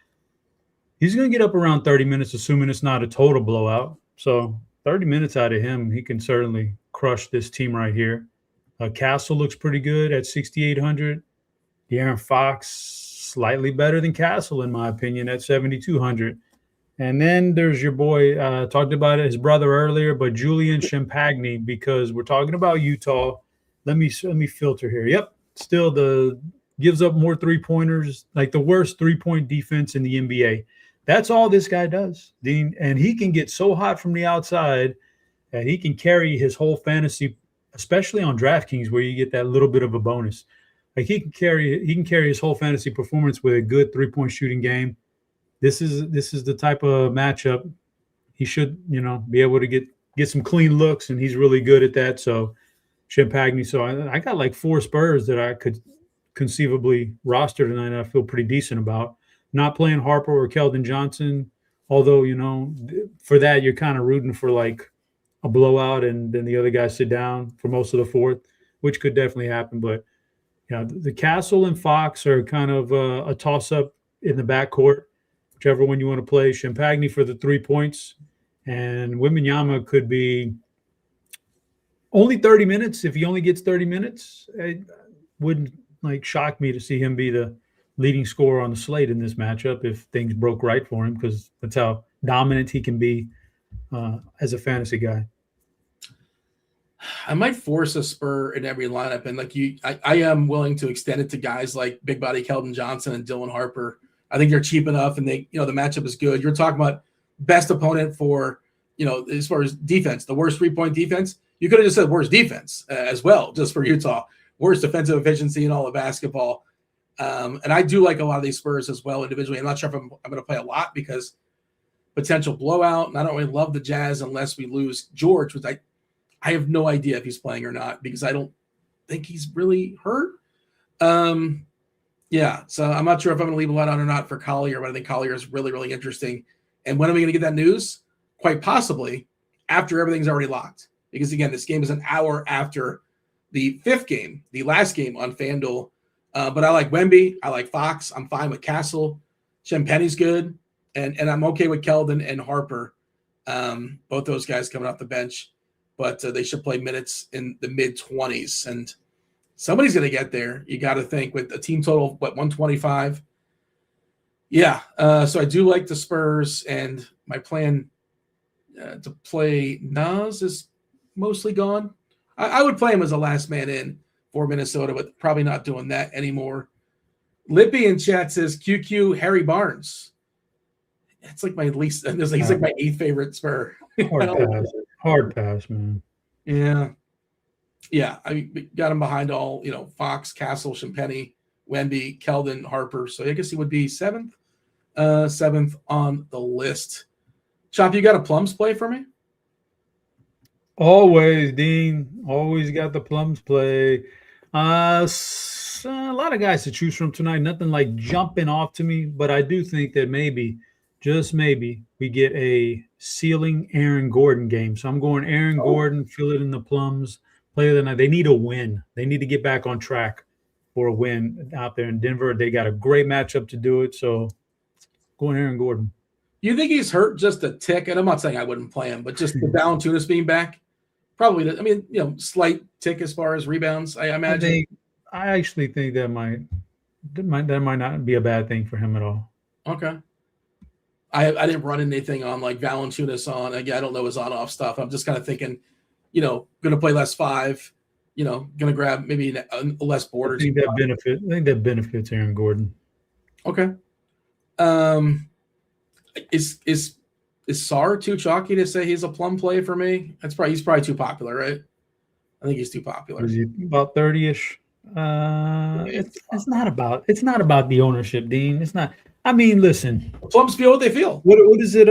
He's going to get up around 30 minutes, assuming it's not a total blowout. So 30 minutes out of him, he can certainly crush this team right here. Castle looks pretty good at 6,800. De'Aaron Fox, slightly better than Castle, in my opinion, at 7,200. And then there's your boy, talked about his brother earlier, but Julian Champagny, because we're talking about Utah. Let me filter here. Yep, still gives up more three-pointers, like the worst three-point defense in the NBA. That's all this guy does, Dean. And he can get so hot from the outside that he can carry his whole fantasy, especially on DraftKings, where you get that little bit of a bonus. Like he can carry his whole fantasy performance with a good three-point shooting game. This is the type of matchup he should, be able to get some clean looks, and he's really good at that. So Champagny. So I got like 4 Spurs that I could conceivably roster tonight, and I feel pretty decent about. Not playing Harper or Keldon Johnson, although, for that you're kind of rooting for like a blowout and then the other guys sit down for most of the fourth, which could definitely happen. But the Castle and Fox are kind of a toss-up in the backcourt, whichever one you want to play. Champagny for the 3 points, and Wembanyama could be only 30 minutes. If he only gets 30 minutes, it wouldn't shock me to see him be the leading scorer on the slate in this matchup if things broke right for him, because that's how dominant he can be as a fantasy guy. I might force a Spur in every lineup, and I am willing to extend it to guys like big body Keldon Johnson and Dylan Harper. I think they're cheap enough, and the matchup is good. You're talking about best opponent for, as far as defense, the worst 3-point defense. You could have just said worst defense as well, just for Utah. Worst defensive efficiency in all of basketball. And I do like a lot of these Spurs as well individually. I'm not sure if I'm going to play a lot because potential blowout, and I don't really love the Jazz unless we lose George, which I have no idea if he's playing or not because I don't think he's really hurt. Yeah, so I'm not sure if I'm going to leave a lot on or not for Collier, but I think Collier is really, really interesting. And when are we going to get that news? Quite possibly after everything's already locked. Because, again, this game is an hour after the 5th game, the last game on FanDuel. But I like Wemby. I like Fox. I'm fine with Castle. Champagny's good. And I'm okay with Keldon and Harper. Both those guys coming off the bench. But they should play minutes in the mid-20s. And somebody's going to get there. You got to think with a team total of, 125? Yeah. So I do like the Spurs. And my plan to play Nas is mostly gone. I would play him as a last man in for Minnesota, but probably not doing that anymore. Lippy in chat says QQ Harry Barnes. It's like my least. He's like my 8th favorite Spur. Hard pass, man. Yeah. I got him behind all Fox, Castle, Champagny, Wemby, Keldon, Harper. So I guess he would be 7th on the list. Chop, you got a plums play for me? Always, Dean. Always got the plums play. A lot of guys to choose from tonight. Nothing like jumping off to me, but I do think that maybe, just maybe, we get a ceiling Aaron Gordon game. So I'm going Aaron Gordon, fill it in the plums, play of the night. They need a win. They need to get back on track for a win out there in Denver. They got a great matchup to do it. So going Aaron Gordon. You think he's hurt just a tick? And I'm not saying I wouldn't play him, but just the Valanciunas being back? Probably, slight tick as far as rebounds, I imagine. I actually think that might not be a bad thing for him at all. Okay. I didn't run anything on like Valanciunas on. Again, I don't know his on-off stuff. I'm just kind of thinking, going to play less 5, going to grab maybe a less board. I think that benefits Aaron Gordon. Okay. Is Sarr too chalky to say he's a plum play for me? He's probably too popular, right? I think he's too popular. Is he about 30-ish? It's not about the ownership, Dean. It's not. I mean, listen. Plums feel what they feel. What is it?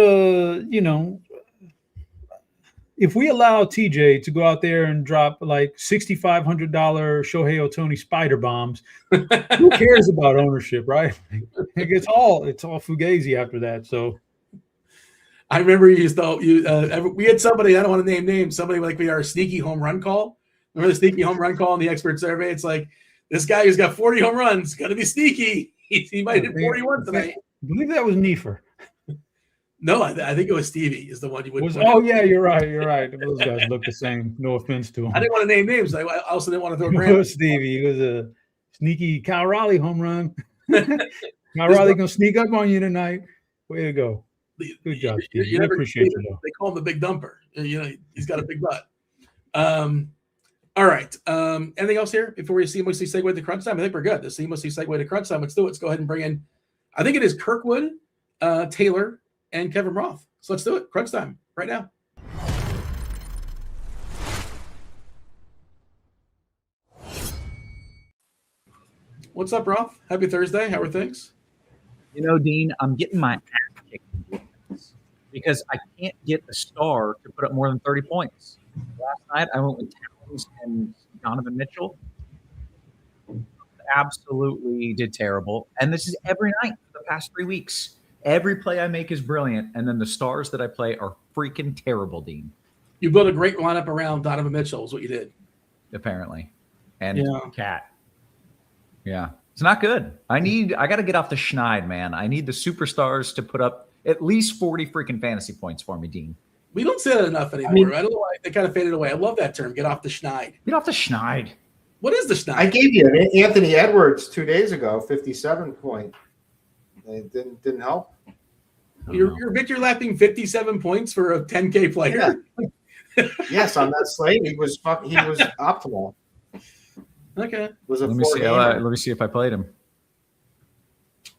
If we allow TJ to go out there and drop like $6,500 Shohei Ohtani spider bombs, who cares about ownership, right? It's all fugazi after that. So. I remember we had somebody, I don't want to name names, somebody like we our sneaky home run call. Remember the sneaky home run call in the expert survey? It's like, this guy who's got 40 home runs, got to be sneaky. He might hit 41 tonight. I believe that was Neefer. No, I think it was Stevie is the one you would. Oh, yeah, you're right. Those guys look the same. No offense to him. I didn't want to name names. I also didn't want to throw Graham. No, Stevie. He was Sneaky Kyle Raleigh home run. Kyle Raleigh going to sneak up on you tonight. Way to go. Good job, Steve. We appreciate you, though. They call him the big dumper. He's got a big butt. All right. Anything else here before we seamlessly segue to crunch time? I think we're good. The seamlessly segue to crunch time. Let's do it. Let's go ahead and bring in, I think it is Kirkwood, Taylor, and Kevin Roth. So let's do it. Crunch time right now. What's up, Roth? Happy Thursday. How are things? Dean, I'm getting my ass kicked because I can't get the star to put up more than 30 points. Last night, I went with Towns and Donovan Mitchell. Absolutely did terrible. And this is every night for the past 3 weeks. Every play I make is brilliant, and then the stars that I play are freaking terrible, Dean. You built a great lineup around Donovan Mitchell is what you did. Apparently. And Cat. Yeah. It's not good. I got to get off the schneid, man. I need the superstars to put up at least 40 freaking fantasy points for me, Dean. We don't say that enough anymore. I don't know why they kind of faded away. I love that term. Get off the schneid. Get off the schneid. What is the schneid? I gave you Anthony Edwards 2 days ago, 57 point. It didn't help. You're Victor lapping 57 points for a 10K player. Yeah. Yes, on that slate, he was optimal. Okay. Let me see if I played him.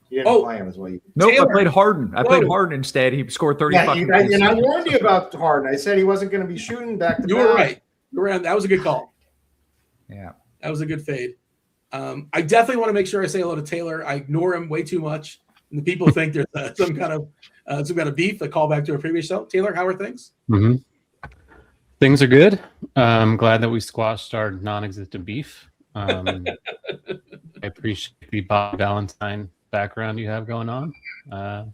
You didn't play him as well. Nope, Taylor. I played Harden. I played Harden instead. He scored 30 fucking points. And I warned you about Harden. I said he wasn't going to be shooting back to back. You were right. That was a good call. Yeah. That was a good fade. I definitely want to make sure I say hello to Taylor. I ignore him way too much. And the people think there's some kind of beef, a callback to a previous show. Taylor, how are things? Mm-hmm. Things are good. I'm glad that we squashed our non-existent beef. I appreciate the Bob Valentine background you have going on.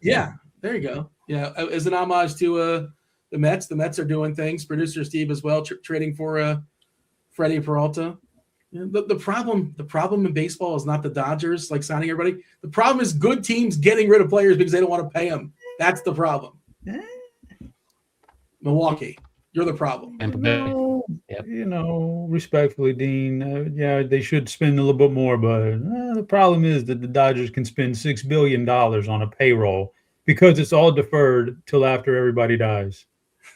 Yeah, there you go. Yeah, as an homage to the Mets. The Mets are doing things. Producer Steve as well, trading for Freddie Peralta. The problem in baseball is not the Dodgers like signing everybody. The problem is good teams getting rid of players because they don't want to pay them. That's the problem. Milwaukee, you're the problem. Respectfully, Dean, they should spend a little bit more, but the problem is that the Dodgers can spend $6 billion on a payroll because it's all deferred till after everybody dies.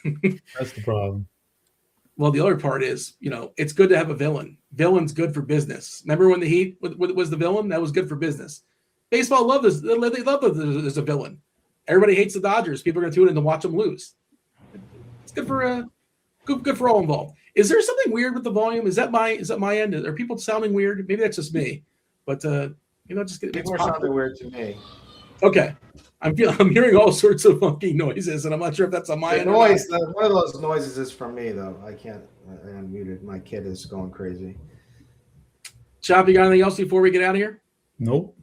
That's the problem. Well, the other part is, it's good to have a villain. Villain's good for business. Remember when the Heat was the villain? That was good for business. Baseball love this. They love that there's a villain. Everybody hates the Dodgers. People are going to tune in to watch them lose. It's good for good for all involved. Is there something weird with the volume? Is that my end? Are people sounding weird? Maybe that's just me. But just get people are sounding weird to me. Okay. I'm hearing all sorts of funky noises, and I'm not sure if that's on my end. Noise. One of those noises is from me, though. I can't. I'm muted. My kid is going crazy. Chop, you got anything else before we get out of here? Nope.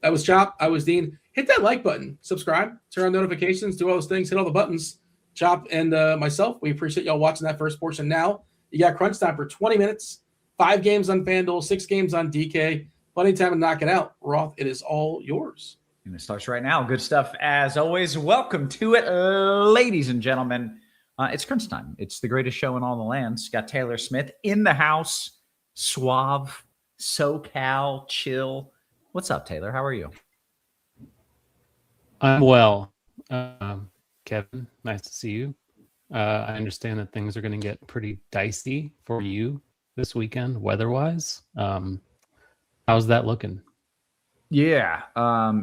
That was Chop. I was Dean. Hit that like button. Subscribe. Turn on notifications. Do all those things. Hit all the buttons. Chop and myself, we appreciate y'all watching that first portion. Now, you got crunch time for 20 minutes. 5 games on FanDuel, 6 games on DK. Plenty of time to knock it out. Roth, it is all yours. And it starts right now. Good stuff as always. Welcome to it, ladies and gentlemen. It's crunch time. It's the greatest show in all the lands. Got Taylor Smith in the house. Suave, SoCal, chill. What's up, Taylor? How are you? I'm well. Kevin, nice to see you. I understand that things are going to get pretty dicey for you this weekend, weather-wise. How's that looking? Yeah,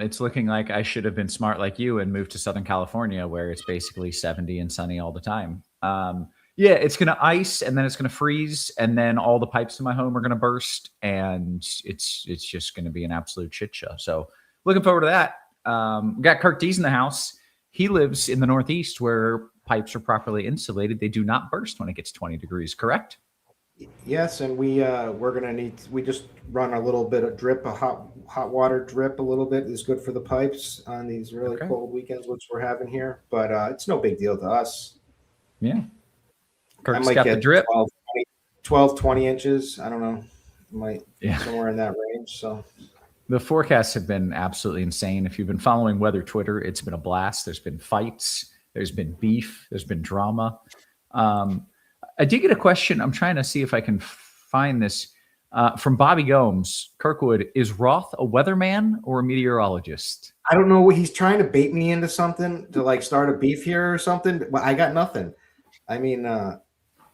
it's looking like I should have been smart like you and moved to Southern California, where it's basically 70 and sunny all the time. Yeah, it's going to ice, and then it's going to freeze, and then all the pipes in my home are going to burst, and it's just going to be an absolute shit show. So looking forward to that. We got Kirkdiese in the house. He lives in the Northeast where pipes are properly insulated. They do not burst when it gets 20 degrees, correct? Yes, and we're gonna need. We just run a little bit of drip, a hot water drip. A little bit is good for the pipes on these really cold weekends, which we're having here. But it's no big deal to us. Yeah, I might get the drip 12, 20 inches. I don't know, somewhere in that range. So the forecasts have been absolutely insane. If you've been following weather Twitter, it's been a blast. There's been fights. There's been beef. There's been drama. I did get a question. I'm trying to see if I can find this. From Bobby Gomes, Kirkwood, is Roth a weatherman or a meteorologist? I don't know. He's trying to bait me into something to like start a beef here or something. But I got nothing. I mean,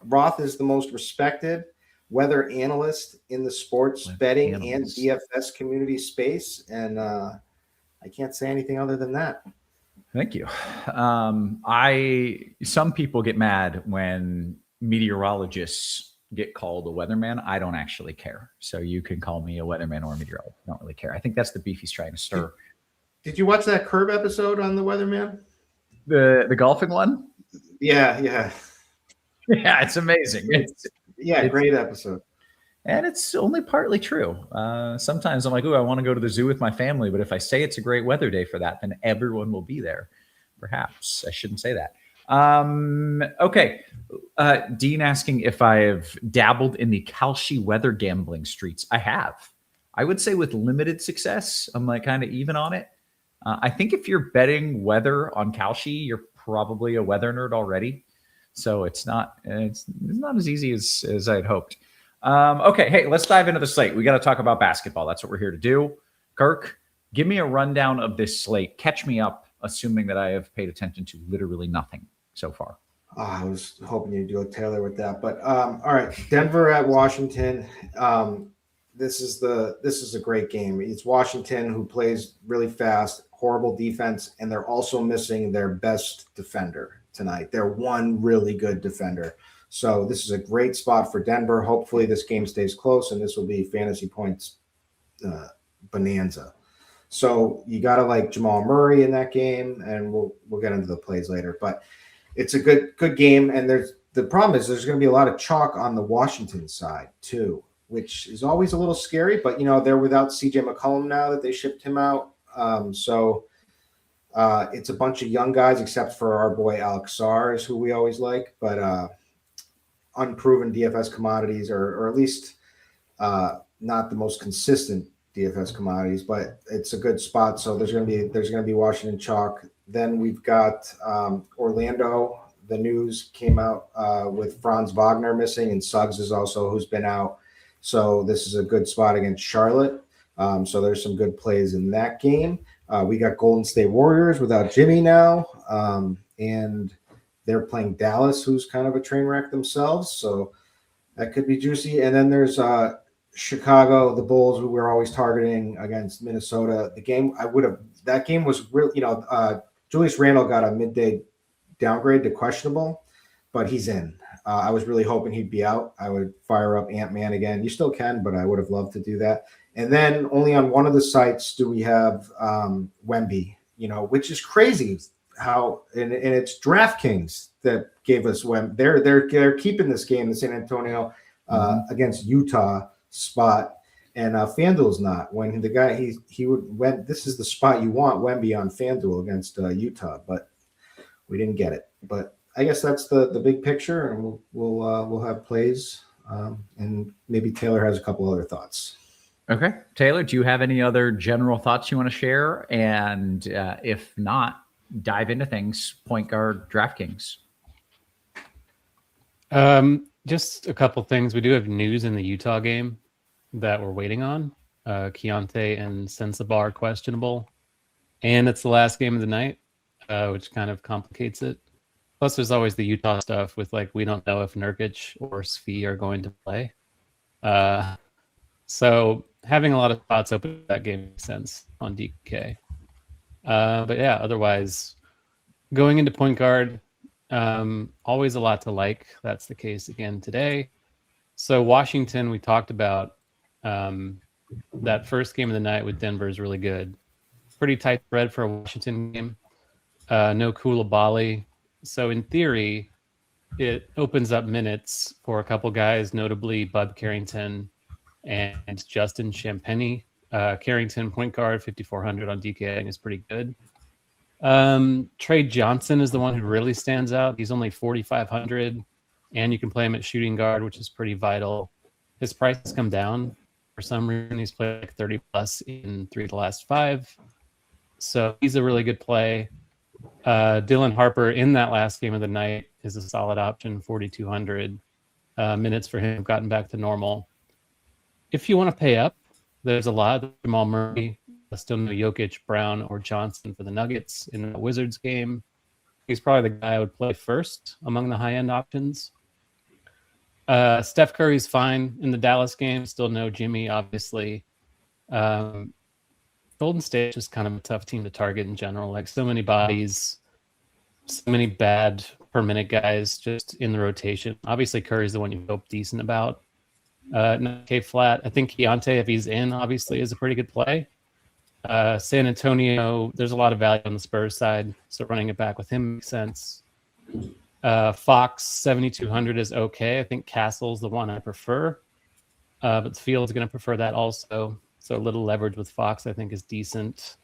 Roth is the most respected weather analyst in the sports betting and DFS community space. And I can't say anything other than that. Thank you. Some people get mad when meteorologists get called a weatherman. I don't actually care. So you can call me a weatherman or a meteorologist. I don't really care. I think that's the beef he's trying to stir. Did you watch that Curb episode on the weatherman? The golfing one? Yeah. Yeah, it's amazing. It's great episode. And it's only partly true. Sometimes I'm like, I want to go to the zoo with my family. But if I say it's a great weather day for that, then everyone will be there. Perhaps I shouldn't say that. Okay. Dean asking if I have dabbled in the Kalshi weather gambling streets. I have. I would say with limited success. I'm like kind of even on it. I think if you're betting weather on Kalshi, you're probably a weather nerd already. So it's not as easy as I'd hoped. Okay, hey, let's dive into the slate. We got to talk about basketball. That's what we're here to do. Kirk, give me a rundown of this slate. Catch me up, assuming that I have paid attention to literally nothing so far. I was hoping you'd do a Taylor with that, but all right. Denver at Washington. This is a great game. It's Washington who plays really fast, horrible defense, and they're also missing their best defender tonight. They're one really good defender. So this is a great spot for Denver. Hopefully this game stays close, and this will be fantasy points bonanza. So you got to like Jamal Murray in that game, and we'll get into the plays later. But it's a good game, and the problem is there's going to be a lot of chalk on the Washington side too, which is always a little scary. But they're without CJ McCollum now that they shipped him out. So it's a bunch of young guys, except for our boy Alex Sars, who we always like, but unproven DFS commodities, or at least not the most consistent DFS commodities, but it's a good spot. So there's going to be Washington chalk. Then we've got Orlando. The news came out with Franz Wagner missing, and Suggs is also who's been out. So this is a good spot against Charlotte. So there's some good plays in that game. We got Golden State Warriors without Jimmy now, and they're playing Dallas, who's kind of a train wreck themselves. So that could be juicy. And then there's Chicago, the Bulls, who we're always targeting against Minnesota. That game was really, Julius Randle got a midday downgrade to questionable, but he's in. I was really hoping he'd be out. I would fire up Ant-Man again. You still can, but I would have loved to do that. And then only on one of the sites do we have Wemby, which is crazy how, and it's DraftKings that gave us Wemby. They're keeping this game, the San Antonio against Utah spot, and FanDuel's not. When the guy this is the spot you want, Wemby on FanDuel against Utah, but we didn't get it. But I guess that's the big picture, and we'll have plays, and maybe Taylor has a couple other thoughts. Okay, Taylor, do you have any other general thoughts you want to share? And if not, dive into things. Point guard, DraftKings. Just a couple things. We do have news in the Utah game that we're waiting on. Keontae and Sensabaugh questionable, and it's the last game of the night, which kind of complicates it. Plus, there's always the Utah stuff with we don't know if Nurkic or Svi are going to play. So having a lot of spots open for that game makes sense on DK. But yeah, otherwise, going into point guard, always a lot to like. That's the case again today. So Washington, we talked about that first game of the night with Denver is really good. Pretty tight spread for a Washington game. No Koulibaly. So in theory, it opens up minutes for a couple guys, notably Bud Carrington and Justin Champagnie. Carrington, point guard, 5,400 on DK is pretty good. Trey Johnson is the one who really stands out. He's only 4,500, and you can play him at shooting guard, which is pretty vital. His price has come down for some reason. He's played 30 plus in 3 of the last 5. So he's a really good play. Dylan Harper in that last game of the night is a solid option, 4,200. Minutes for him have gotten back to normal. if you want to pay up, there's a lot of Jamal Murray. I still know Jokic, Brown, or Johnson for the Nuggets in the Wizards game. He's probably the guy I would play first among the high-end options. Steph Curry's fine in the Dallas game. Still no Jimmy, obviously. Golden State is just kind of a tough team to target in general. Like, so many bodies, so many bad per minute guys just in the rotation. Obviously, Curry's the one you hope decent about. K flat. I think Keontae, if he's in, obviously is a pretty good play. San Antonio, there's a lot of value on the Spurs side, so running it back with him makes sense. Fox 7,200 is okay. I think Castle's the one I prefer, but the field's going to prefer that also. So a little leverage with Fox I think is decent.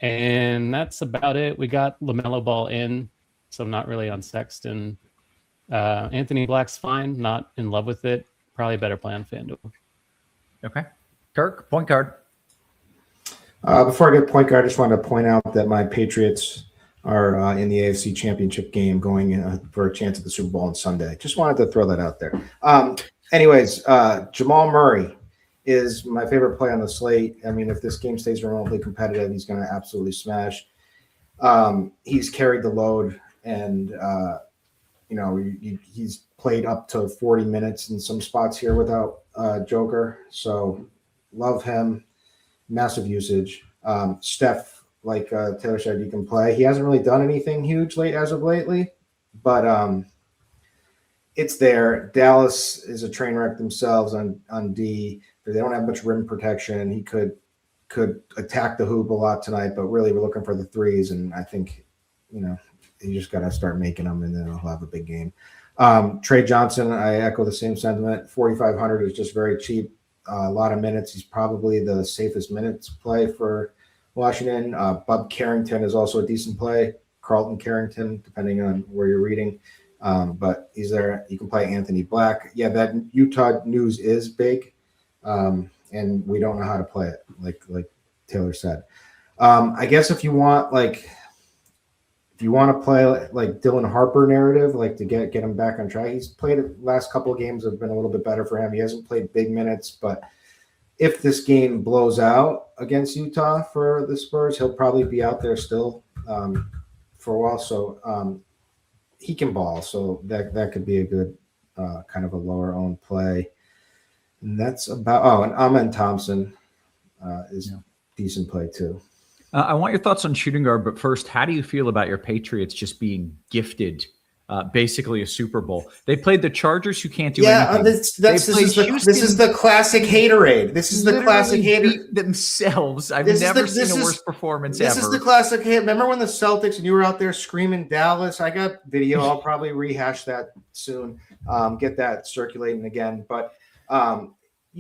And that's about it. We got LaMelo Ball in, so I'm not really on Sexton. Anthony Black's fine, not in love with it. Probably a better play on FanDuel. Okay. Kirk, point guard. Before I get point guard, I just wanted to point out that my Patriots are in the AFC Championship game going for a chance at the Super Bowl on Sunday. Just wanted to throw that out there. Anyways, Jamal Murray is my favorite play on the slate. I mean, if this game stays remotely competitive, he's going to absolutely smash. He's carried the load, and he's played up to 40 minutes in some spots here without Joker. So love him. Massive usage. Steph, like Taylor said, you can play. He hasn't really done anything huge as of lately, but it's there. Dallas is a train wreck themselves on D. They don't have much rim protection. He could attack the hoop a lot tonight, but really we're looking for the threes, and I think you just got to start making them, and then he'll have a big game. Trey Johnson, I echo the same sentiment. 4,500 is just very cheap. A lot of minutes. He's probably the safest minutes play for Washington. Bub Carrington is also a decent play. Carlton Carrington, depending on where you're reading. But he's there. You can play Anthony Black. Yeah, that Utah news is big, and we don't know how to play it, like Taylor said. I guess if you want to play like Dylan Harper narrative, like to get him back on track, he's played the last couple of games have been a little bit better for him. He hasn't played big minutes, but if this game blows out against Utah for the Spurs, he'll probably be out there still for a while. So he can ball. So that could be a good kind of a lower owned play. And that's about, and Amen Thompson is decent play too. I want your thoughts on shooting guard, but first, how do you feel about your Patriots just being gifted basically a Super Bowl? They played the Chargers, who can't do anything. This is the classic haterade. This is the classic hater themselves. I've never seen a worse performance ever. This is the classic hate. Remember when the Celtics and you were out there screaming Dallas? I got video. I'll probably rehash that soon. Get that circulating again. But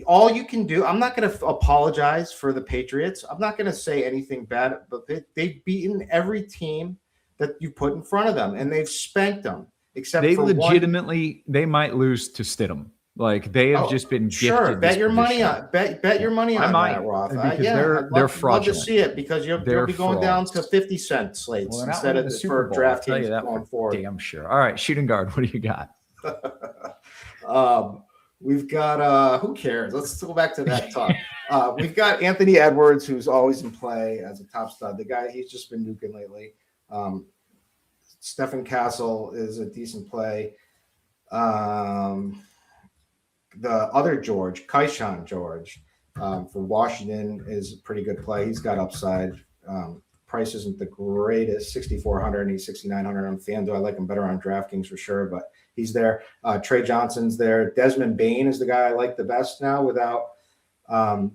all you can do, I'm not going to apologize for the Patriots. I'm not going to say anything bad, but they've beaten every team that you put in front of them, and they've spanked them. Except they for legitimately, they might lose to Stidham. Like they have just been gifted. Sure, bet your money on bet your money on that, Roth. They're fraudulent. Love to see it because you'll be going down to 50-cent slates instead of for DraftKings going forward. Damn sure. All right, shooting guard. What do you got? We've got who cares? Let's go back to that talk. We've got Anthony Edwards, who's always in play as a top stud. The guy, he's just been nuking lately. Stephen Castle is a decent play. The other George, Kaishan George, for Washington is a pretty good play. He's got upside. Price isn't the greatest, 6,400, and he's 6,900 on FanDuel. I like him better on DraftKings for sure, but he's there. Trey Johnson's there. Desmond Bane is the guy I like the best now without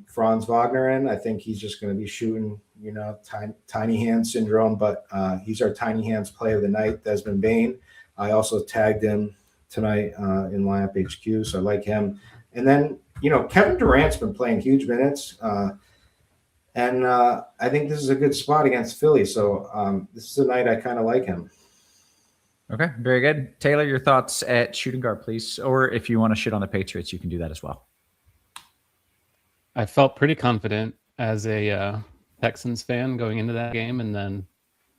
Franz Wagner in. I think he's just going to be shooting, tiny hand syndrome, but he's our tiny hands play of the night, Desmond Bane. I also tagged him tonight in lineup HQ, so I like him. And then, Kevin Durant's been playing huge minutes, and I think this is a good spot against Philly. So this is a night I kind of like him. Okay, very good. Taylor, your thoughts at shooting guard, please. Or if you want to shit on the Patriots, you can do that as well. I felt pretty confident as a Texans fan going into that game, and then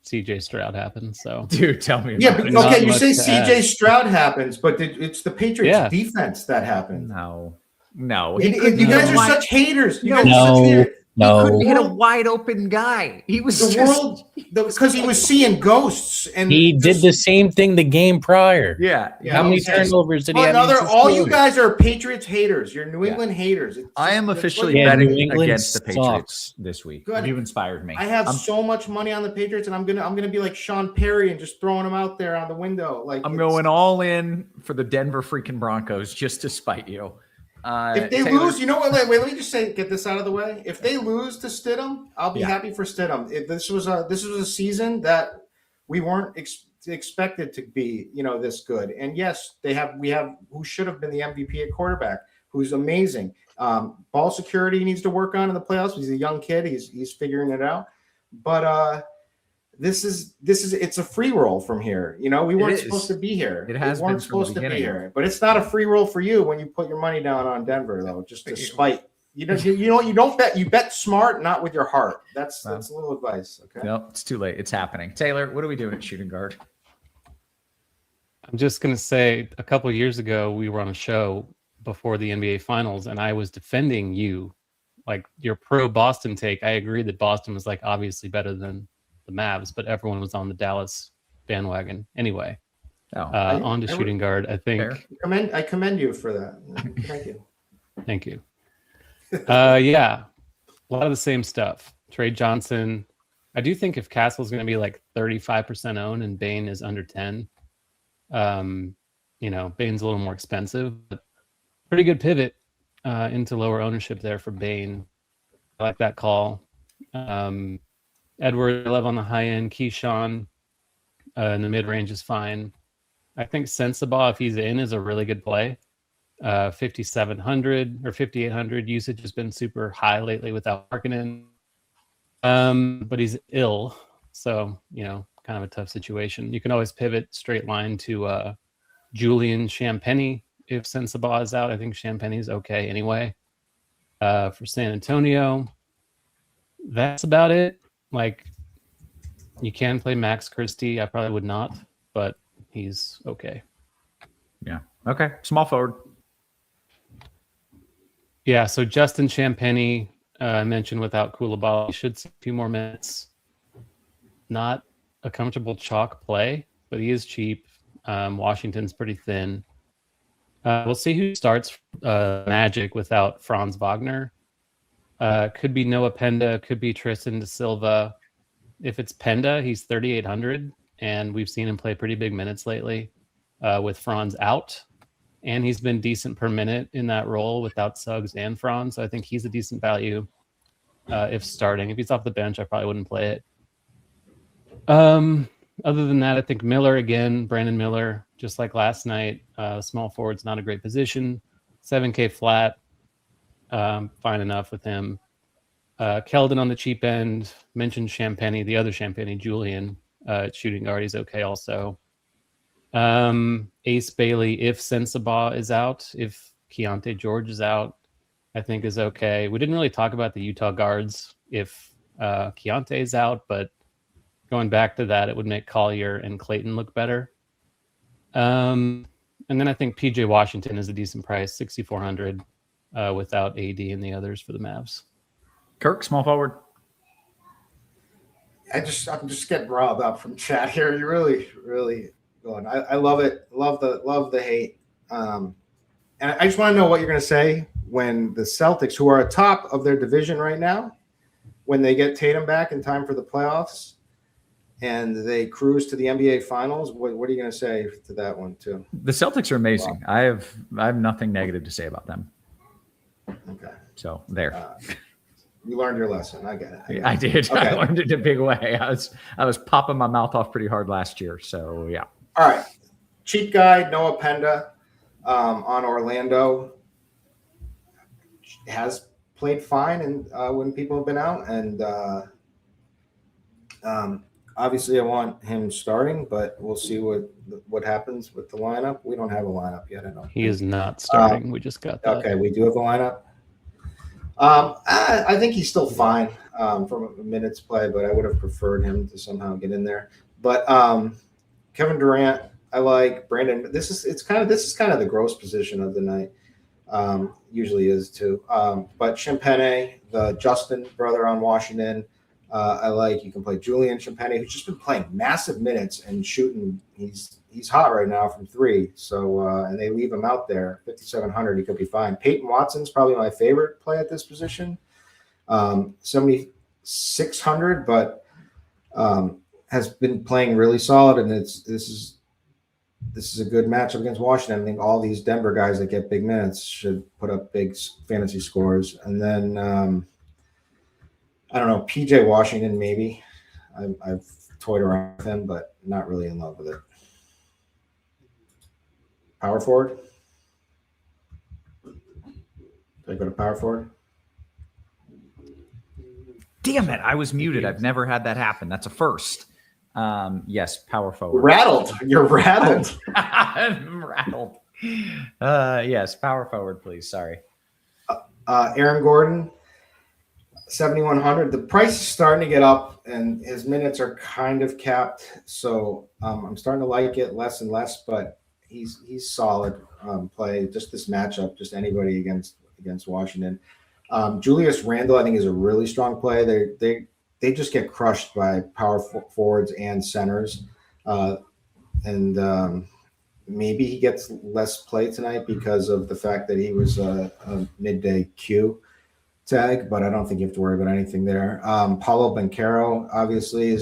CJ Stroud happened. So, dude, tell me. Yeah, but okay, you say CJ Stroud happens, but it's the Patriots defense that happened. No. No, you guys are such haters. You guys are such haters. No, He hit a wide open guy. He was because he was seeing ghosts, and he did the same thing the game prior. Yeah. How many turnovers did he have? All you guys are Patriots haters. You're New England haters. I am officially betting against the Patriots this week. Good. You inspired me. I have so much money on the Patriots, and I'm gonna be like Sean Perry and just throwing them out there on the window. Like I'm going all in for the Denver freaking Broncos just to spite you. If they lose, you know what? Wait, let me just get this out of the way. If they lose to Stidham, I'll be happy for Stidham. If this was a season that we weren't expected to be, this good. And yes, we have who should have been the MVP at quarterback, who's amazing. Ball security he needs to work on in the playoffs. He's a young kid. He's figuring it out. But this is it's a free roll from here. We weren't supposed to be here. We weren't supposed to be here. But it's not a free roll for you when you put your money down on Denver, though, just to spite. You don't bet. You bet smart, not with your heart. That's a little advice. Okay. No, it's too late. It's happening. Taylor, what are we doing at shooting guard? I'm just gonna say a couple of years ago we were on a show before the NBA Finals, and I was defending you, like your pro Boston take. I agree that Boston was like obviously better than the Mavs, but everyone was on the Dallas bandwagon anyway. On to shooting guard, I think. I commend you for that. Thank you. Thank you. Yeah, a lot of the same stuff. Trey Johnson. I do think if Castle's going to be like 35% owned and Bane is under 10, Bane's a little more expensive, but pretty good pivot into lower ownership there for Bane. I like that call. Edward, I love on the high end. Keyshawn in the mid range is fine. I think Sensabaugh, if he's in, is a really good play. 5,700 or 5,800 usage has been super high lately without Markkanen. But he's ill, so kind of a tough situation. You can always pivot straight line to Julian Champagny if Sensabaugh is out. I think Champagny's okay anyway. For San Antonio, that's about it. Like, you can play Max Christie. I probably would not, but he's okay. Yeah. Okay. Small forward. Yeah. So Justin Champagny, I mentioned without Koulibaly, he should see a few more minutes. Not a comfortable chalk play, but he is cheap. Washington's pretty thin. We'll see who starts Magic without Franz Wagner. Could be Noah Penda, could be Tristan da Silva. If it's Penda, he's 3,800, and we've seen him play pretty big minutes lately with Franz out. And he's been decent per minute in that role without Suggs and Franz. So I think he's a decent value if starting. If he's off the bench, I probably wouldn't play it. Other than that, I think Miller again, Brandon Miller, just like last night. Small forward's not a great position. 7K flat, fine enough with him. Keldon on the cheap end. Mentioned Champagny, the other Champagny, Julian, shooting guard. He's okay also. Ace Bailey, if Sensabaugh is out, if Keontae George is out, I think is okay. We didn't really talk about the Utah guards if Keontae is out, but going back to that, it would make Collier and Clayton look better. And then I think PJ Washington is a decent price, 6,400 without AD and the others for the Mavs. Kirk, small forward. I'm just getting riled up from chat here. You're really going. I love it. Love the hate. And I just want to know what you're going to say when the Celtics, who are atop of their division right now, when they get Tatum back in time for the playoffs and they cruise to the NBA Finals. What are you going to say to that one too? The Celtics are amazing. Wow. I have nothing negative to say about them. Okay. So there. You learned your lesson. I get it. I did. Okay. I learned it in a big way. I was popping my mouth off pretty hard last year. So yeah. All right. Cheap guy, Noah Penda on Orlando has played fine and when people have been out. And obviously I want him starting, but we'll see what happens with the lineup. We don't have a lineup yet. I don't. He is not starting. We just got that. Okay, we do have a lineup. I think he's still fine from a minutes play, but I would have preferred him to somehow get in there. But Kevin Durant, I like Brandon. This is kind of the gross position of the night. Usually is too. But Champagne, the Justin brother on Washington, I like. You can play Julian Champagne, who's just been playing massive minutes and shooting. He's hot right now from 3. So and they leave him out there, 5,700. He could be fine. Peyton Watson's probably my favorite play at this position, 7,600, but has been playing really solid. And this is a good matchup against Washington. I think all these Denver guys that get big minutes should put up big fantasy scores. And then I don't know, PJ Washington maybe. I've toyed around with him, but not really in love with it. Power forward. Did I go to power forward? Damn it! I was muted. I've never had that happen. That's a first. Yes, power forward. Rattled. You're rattled. I'm rattled. Yes, power forward, please. Sorry. Aaron Gordon, 7,100. The price is starting to get up, and his minutes are kind of capped. So I'm starting to like it less and less, but he's solid play. Just this matchup, just anybody against Washington. Julius Randle, I think, is a really strong play. They just get crushed by power forwards and centers. And maybe he gets less play tonight because of the fact that he was a midday Q tag, but I don't think you have to worry about anything there. Paulo Banchero, obviously,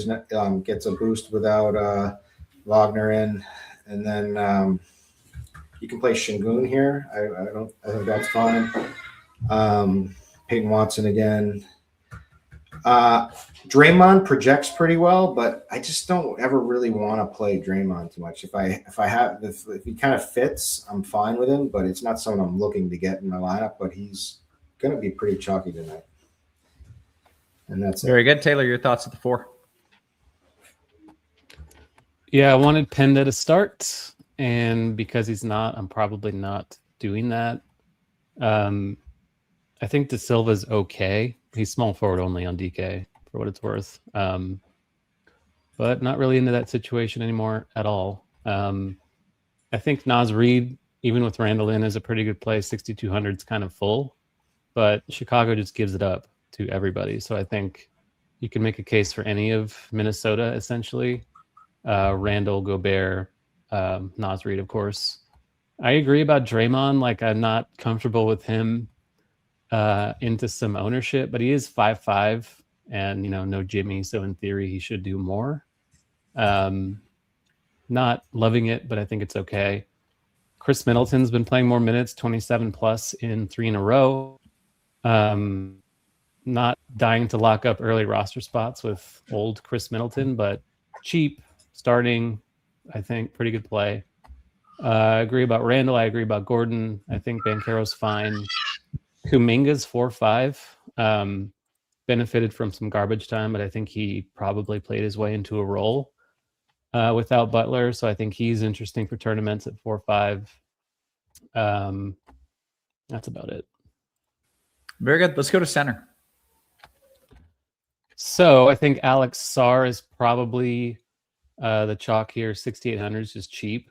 gets a boost without Wagner in. And then you can play Şengün here. I think that's fine. Peyton Watson again. Draymond projects pretty well, but I just don't ever really want to play Draymond too much. If he kind of fits, I'm fine with him, but it's not someone I'm looking to get in my lineup. But he's going to be pretty chalky tonight, and that's very good. Taylor, your thoughts at the 4? Yeah, I wanted Penda to start, and because he's not, I'm probably not doing that. I think De Silva's okay. He's small forward only on DK for what it's worth. But not really into that situation anymore at all. I think Naz Reid, even with Randall in, is a pretty good play. 6,200 is kind of full, but Chicago just gives it up to everybody. So I think you can make a case for any of Minnesota, essentially. Randall, Gobert, Naz Reid, of course. I agree about Draymond. Like, I'm not comfortable with him into some ownership, but he is 5'5", and no Jimmy, so in theory he should do more. Not loving it, but I think it's okay. Chris Middleton's been playing more minutes, 27 plus in 3 in a row. Not dying to lock up early roster spots with old Chris Middleton, but cheap starting, I think pretty good play. I agree about Randall. I agree about Gordon. I think Banchero's fine. Kuminga's 4-5, benefited from some garbage time, but I think he probably played his way into a role without Butler. So I think he's interesting for tournaments at 4-5. That's about it. Very good. Let's go to center. So I think Alex Sarr is probably the chalk here. 6,800 is just cheap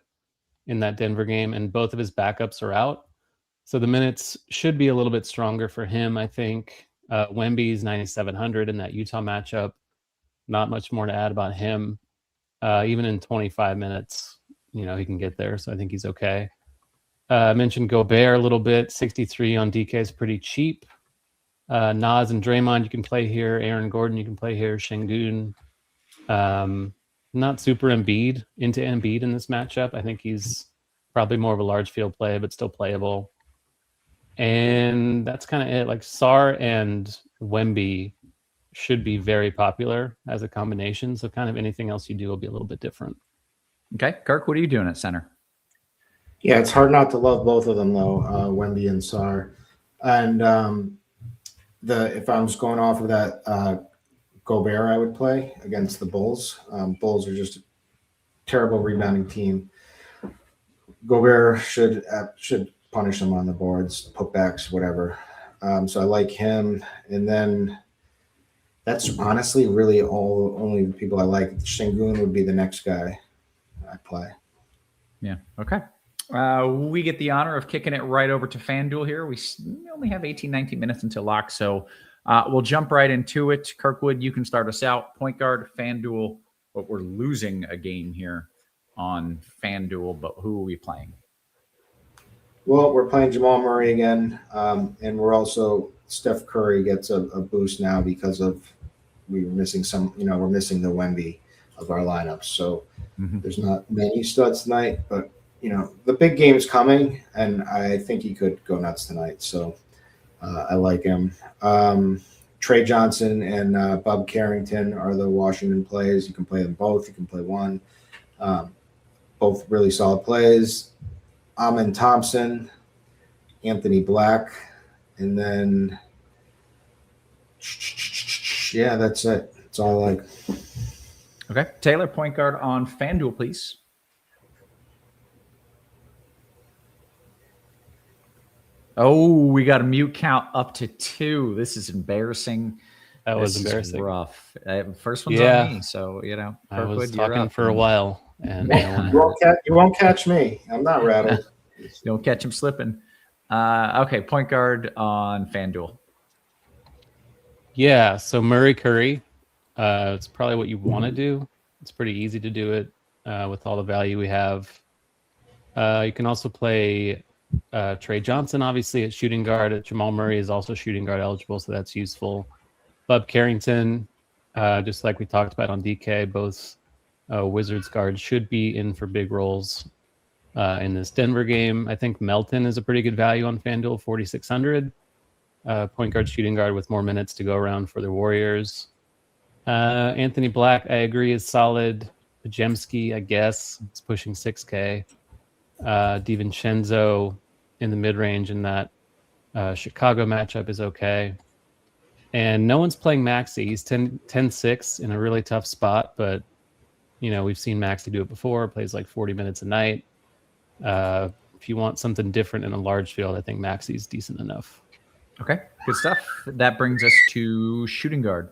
in that Denver game, and both of his backups are out. So the minutes should be a little bit stronger for him, I think. Wemby's 9,700 in that Utah matchup. Not much more to add about him. Even in 25 minutes, he can get there. So I think he's okay. I mentioned Gobert a little bit. 63 on DK is pretty cheap. Naz and Draymond you can play here. Aaron Gordon you can play here. Şengün. Not super into Embiid in this matchup. I think he's probably more of a large field play, but still playable. And that's kind of it. Like, Sarr and Wemby should be very popular as a combination. So kind of anything else you do will be a little bit different. Okay. Kirk, what are you doing at center? Yeah, it's hard not to love both of them, though, Wemby and Sarr. And if I'm just going off of that, Gobert I would play against the Bulls. Bulls are just a terrible rebounding team. Gobert should punish them on the boards, putbacks, whatever. So I like him. And then that's honestly really only the people I like. Şengün would be the next guy I play. Yeah. Okay. We get the honor of kicking it right over to FanDuel here. We only have 18, 19 minutes until lock, so we'll jump right into it. Kirkwood, you can start us out. Point guard, FanDuel, but we're losing a game here on FanDuel, but who are we playing? Well, we're playing Jamal Murray again, and we're also Steph Curry gets a boost now because of we're missing the Wemby of our lineup. So there's not many studs tonight, but the big game is coming, and I think he could go nuts tonight. So I like him. Trey Johnson and Bob Carrington are the Washington plays. You can play them both. You can play one. Both really solid plays. Amen Thompson, Anthony Black, and then yeah, that's it. That's all I like. Okay. Taylor, point guard on FanDuel, please. Oh, we got a mute count up to 2. This is embarrassing. That was embarrassing. Rough. First one's on me, so I Kirkwood, was talking for a while, and you won't catch me. I'm not rattled. Don't catch him slipping. Okay, point guard on FanDuel. Yeah, so Murray Curry. It's probably what you want to do. It's pretty easy to do it with all the value we have. You can also play Trey Johnson, obviously, at shooting guard. Jamal Murray is also shooting guard eligible, so that's useful. Bub Carrington, just like we talked about on DK, both Wizards guards should be in for big roles in this Denver game. I think Melton is a pretty good value on FanDuel, 4,600. Point guard, shooting guard with more minutes to go around for the Warriors. Anthony Black, I agree, is solid. Pajemski, I guess, it's pushing 6K. DiVincenzo in the mid-range in that Chicago matchup is okay. And no one's playing Maxey. He's 10-6 in a really tough spot, but we've seen Maxey do it before. Plays like 40 minutes a night. If you want something different in a large field, I think Maxey's decent enough. Okay, good stuff. That brings us to shooting guard.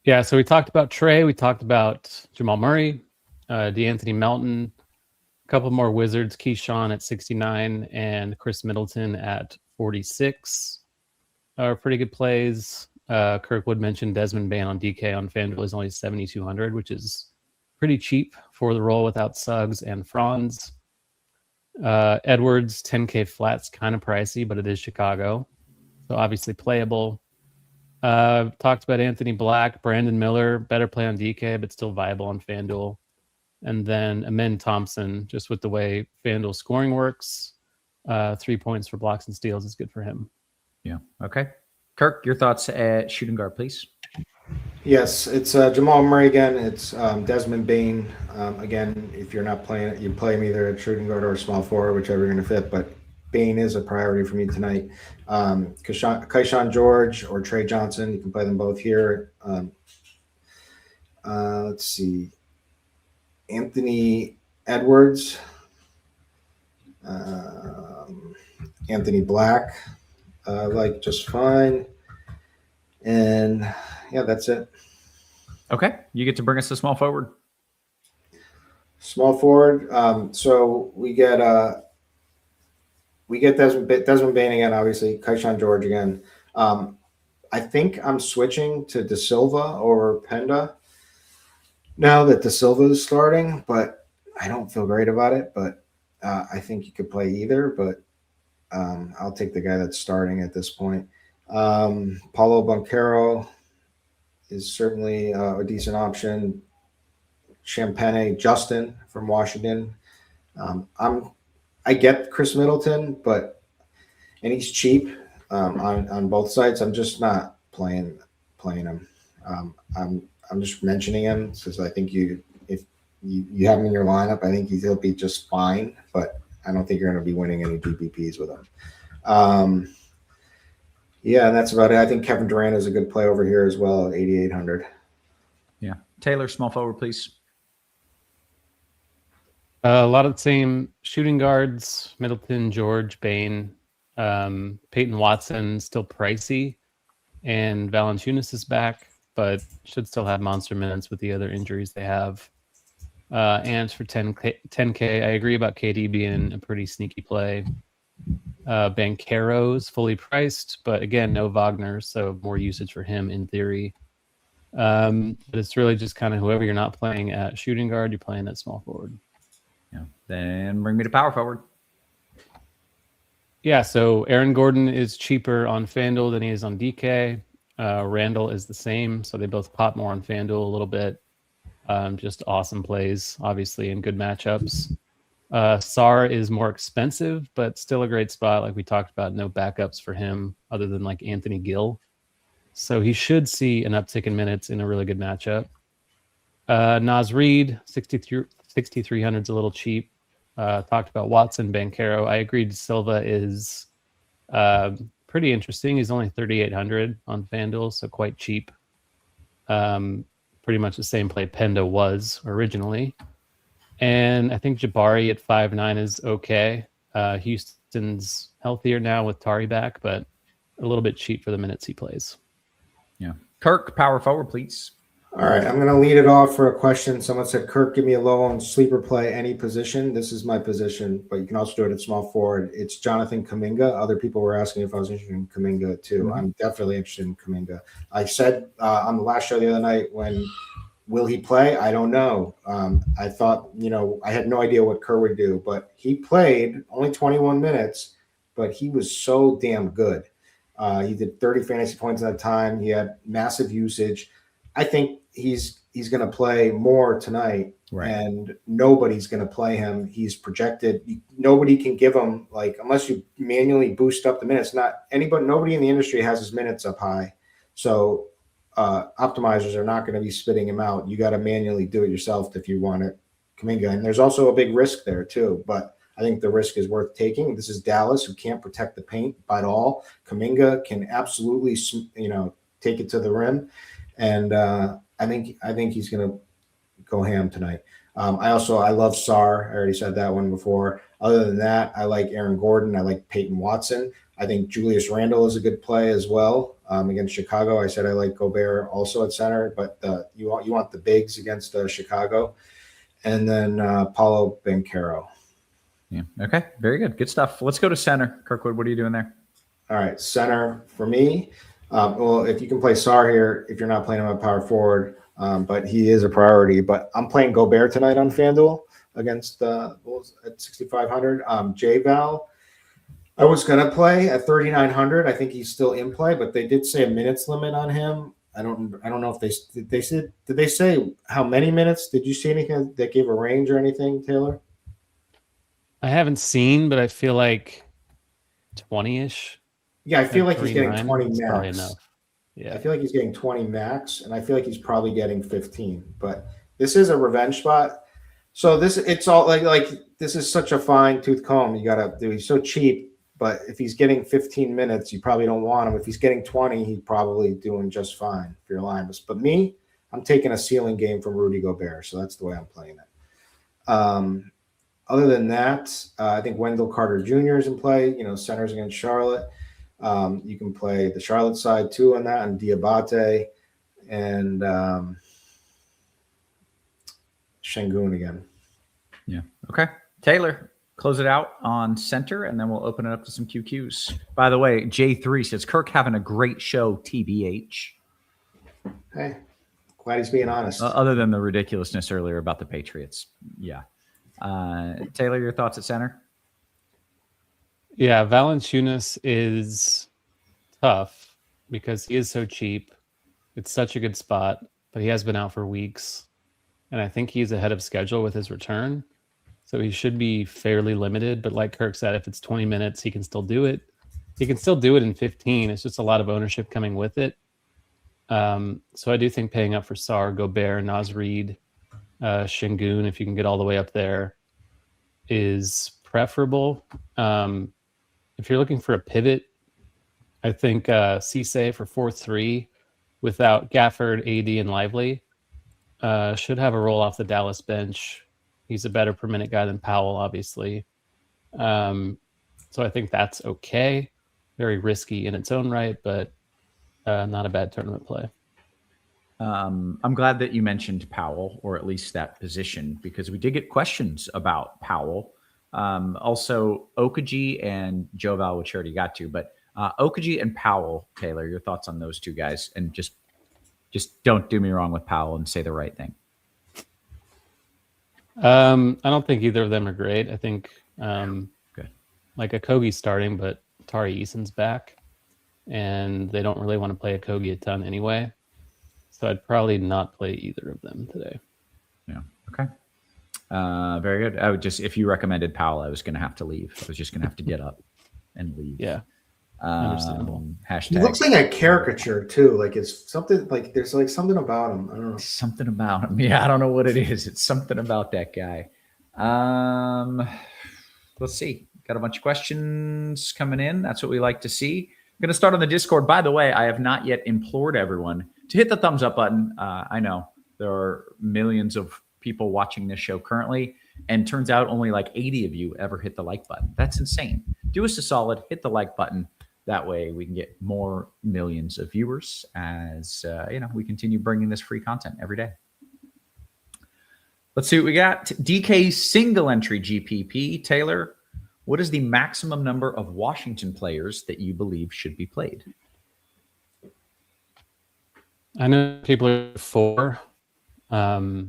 Yeah, so we talked about Trey. We talked about Jamal Murray, DeAnthony Melton, a couple more Wizards, Keyshawn at 69 and Chris Middleton at 46 are pretty good plays. Kirkwood mentioned Desmond Bane on DK on FanDuel is only 7,200, which is pretty cheap for the role without Suggs and Franz. Edwards, 10K flat's kind of pricey, but it is Chicago, so obviously playable. Talked about Anthony Black, Brandon Miller, better play on DK, but still viable on FanDuel. And then Amen Thompson, just with the way FanDuel scoring works, 3 points for blocks and steals is good for him. Yeah. Okay. Kirk, your thoughts at shooting guard, please. Yes, it's Jamal Murray again. It's Desmond Bane. Again, if you're not playing it, you play him either at shooting guard or small forward, whichever you're going to fit. But Bane is a priority for me tonight. Keyshawn George or Trey Johnson, you can play them both here. Let's see. Anthony Edwards, Anthony Black, like just fine. And yeah, that's it. Okay. You get to bring us to small forward. Small forward. So we get Desmond Bane again, obviously. Keyshawn George again. I think I'm switching to De Silva over Penda now that De Silva is starting, but I don't feel great about it. But I think you could play either, but I'll take the guy that's starting at this point. Paulo Banchero is certainly a decent option. Champagne Justin from Washington. I get Chris Middleton, and he's cheap on both sides. I'm just not playing him. I'm just mentioning him because I think if you have him in your lineup, I think he'll be just fine. But I don't think you're going to be winning any GPPs with him. Yeah, and that's about it. I think Kevin Durant is a good play over here as well at 8,800. Yeah. Taylor, small forward, please. A lot of the same shooting guards, Middleton, George, Bane, Peyton Watson, still pricey, and Valanciunas is back, but should still have monster minutes with the other injuries they have. And for 10K, I agree about KD being a pretty sneaky play. Banchero's fully priced, but again, no Wagner, so more usage for him in theory. But it's really just kind of whoever you're not playing at shooting guard, you're playing at small forward. Yeah. Then bring me to power forward. Yeah, so Aaron Gordon is cheaper on FanDuel than he is on DK. Randall is the same, so they both pop more on FanDuel a little bit. Just awesome plays, obviously, in good matchups. Sar is more expensive, but still a great spot. Like we talked about, no backups for him other than like Anthony Gill. So he should see an uptick in minutes in a really good matchup. Naz Reid, 6,300 is a little cheap. Talked about Watson, Banchero. I agreed Silva is pretty interesting. He's only 3,800 on FanDuel, so quite cheap. Pretty much the same play Penda was originally. And I think Jabari at 5'9" is okay. Houston's healthier now with Tari back, but a little bit cheap for the minutes he plays. Yeah. Kirk, power forward, please. All right, I'm going to lead it off for a question. Someone said, Kirk, give me a low on sleeper play, any position. This is my position, but you can also do it at small forward. It's Jonathan Kuminga. Other people were asking if I was interested in Kuminga too. I'm definitely interested in Kuminga. I said on the last show the other night, will he play? I don't know. I thought, I had no idea what Kerr would do, but he played only 21 minutes, but he was so damn good. He did 30 fantasy points at that time. He had massive usage. I think he's going to play more tonight, right? And nobody's going to play him. He's projected. Nobody can give him, unless you manually boost up the minutes. Nobody in the industry has his minutes up high. So optimizers are not going to be spitting him out. You got to manually do it yourself if you want it, Kuminga. And there's also a big risk there too, but I think the risk is worth taking. This is Dallas, who can't protect the paint at all. Kuminga can absolutely, take it to the rim. And I think he's going to go ham tonight. I love Sar. I already said that one before. Other than that, I like Aaron Gordon. I like Peyton Watson. I think Julius Randle is a good play as well against Chicago. I said I like Gobert also at center, but you want the bigs against Chicago. And then Paulo Banchero. Yeah. Okay. Very good. Good stuff. Let's go to center. Kirkwood, what are you doing there? All right. Center for me. Well, if you can play Sar here, if you're not playing him at power forward, but he is a priority. But I'm playing Gobert tonight on FanDuel against the Bulls at 6,500. J-Val, I was going to play at 3,900. I think he's still in play, but they did say a minutes limit on him. I don't know if did they say how many minutes? Did you see anything that gave a range or anything, Taylor? I haven't seen, but I feel like 20-ish. Yeah, I feel like he's getting 20 max. Probably enough. Yeah, I feel like he's getting 20 max, and I feel like he's probably getting 15. But this is a revenge spot. So it's all like this is such a fine tooth comb you gotta do. He's so cheap, but if he's getting 15 minutes, you probably don't want him. If he's getting 20, he's probably doing just fine for your lineups. But me, I'm taking a ceiling game from Rudy Gobert, so that's the way I'm playing it. Other than that, I think Wendell Carter Jr. is in play. Centers against Charlotte. You can play the Charlotte side too on that, and Diabate and Şengün again. Yeah. Okay. Taylor, close it out on center, and then we'll open it up to some QQs. By the way, J3 says, Kirk having a great show, TBH. Hey, glad he's being honest. Other than the ridiculousness earlier about the Patriots. Yeah. Taylor, your thoughts at center? Yeah, Valanciunas is tough because he is so cheap. It's such a good spot, but he has been out for weeks. And I think he's ahead of schedule with his return. So he should be fairly limited. But like Kirk said, if it's 20 minutes, he can still do it. He can still do it in 15. It's just a lot of ownership coming with it. So I do think paying up for Sar, Gobert, Naz Reid, Şengün, if you can get all the way up there, is preferable. If you're looking for a pivot, I think Cisse for 4-3 without Gafford, AD, and Lively should have a roll off the Dallas bench. He's a better per minute guy than Powell, obviously. So I think that's okay. Very risky in its own right, but not a bad tournament play. I'm glad that you mentioned Powell, or at least that position, because we did get questions about Powell. Also, Okaji and Joval, which I already got to, but Okaji and Powell, Taylor, your thoughts on those two guys, and just don't do me wrong with Powell and say the right thing. I don't think either of them are great. I think Good. Like Okogi's starting, but Tari Eason's back, and they don't really want to play Okogie a ton anyway. So I'd probably not play either of them today. Yeah. Okay. Very good. I would just, if you recommended Powell, I was going to have to leave. I was just going to have to get up and leave. Yeah. Understandable. Hashtag. He looks like a caricature too. Like it's something like there's like something about him. I don't know. Something about him. Yeah, I don't know what it is. It's something about that guy. Let's see. Got a bunch of questions coming in. That's what we like to see. I'm going to start on the Discord. By the way, I have not yet implored everyone to hit the thumbs up button. I know there are millions of people watching this show currently, and turns out only like 80 of you ever hit the like button. That's insane. Do us a solid, hit the like button. That way we can get more millions of viewers as we continue bringing this free content every day. Let's see what we got. DK single entry GPP. Taylor, what is the maximum number of Washington players that you believe should be played? I know people are 4. I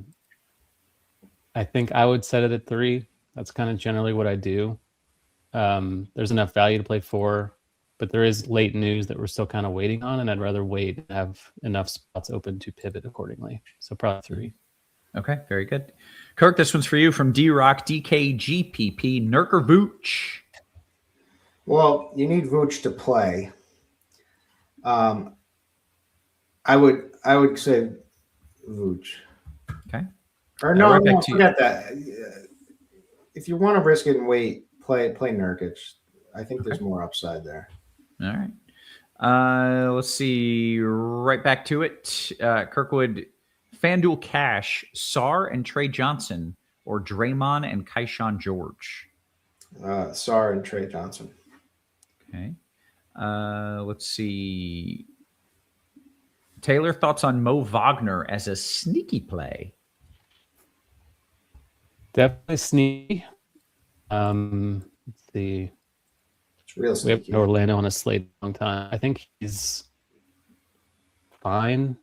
think I would set it at 3. That's kind of generally what I do. There's enough value to play 4, but there is late news that we're still kind of waiting on, and I'd rather wait and have enough spots open to pivot accordingly. So probably 3. Okay, very good. Kirk, this one's for you from D-Rock, DKGPP, Nurker Vooch. Well, you need Vooch to play. I would say Vooch. Okay. Or no, forget that. If you want to risk it and wait, play Nurkic. I think there's more upside there. All right. Let's see. Right back to it. Kirkwood, FanDuel Cash, Sar and Trey Johnson, or Draymond and Kayshawn George? Sar and Trey Johnson. Okay. Let's see. Taylor, thoughts on Mo Wagner as a sneaky play? Definitely sneaky. Let's see. It's real sneaky. We have Orlando on a slate a long time. I think he's fine,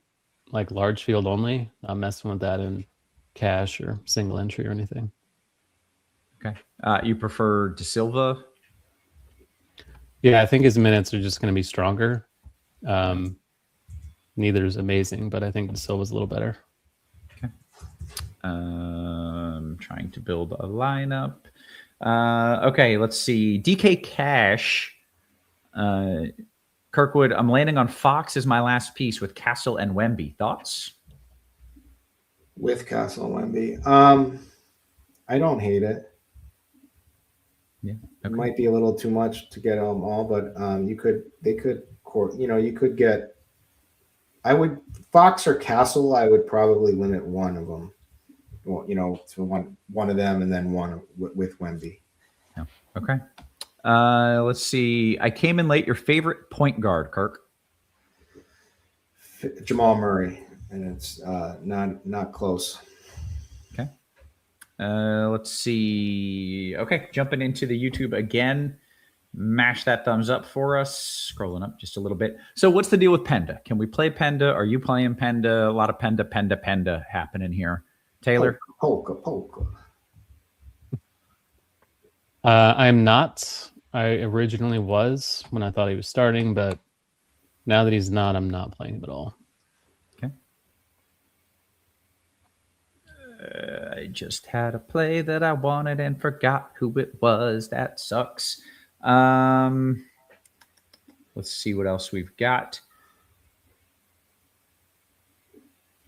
like large field only. Not messing with that in cash or single entry or anything. Okay. You prefer De Silva? Yeah, I think his minutes are just going to be stronger. Neither is amazing, but I think De Silva's a little better. Okay. Trying to build a lineup. Okay, let's see. DK Cash. Kirkwood, I'm landing on Fox as my last piece with Castle and Wemby. Thoughts? With Castle and Wemby. I don't hate it. Yeah. Okay. It might be a little too much to get them all, but you could get. I would Fox or Castle. I would probably limit one of them. Well, to one of them, and then one with Wemby. Yeah. Okay. Let's see. I came in late. Your favorite point guard, Kirk? Jamal Murray, and it's not close. Okay. Let's see. Okay, jumping into the YouTube again. Mash that thumbs up for us. Scrolling up just a little bit. So what's the deal with Penda? Can we play Penda? Are you playing Penda? A lot of Penda happening here. Taylor? Polka. I'm not. I originally was when I thought he was starting, but now that he's not, I'm not playing him at all. Okay. I just had a play that I wanted and forgot who it was. That sucks. Let's see what else we've got.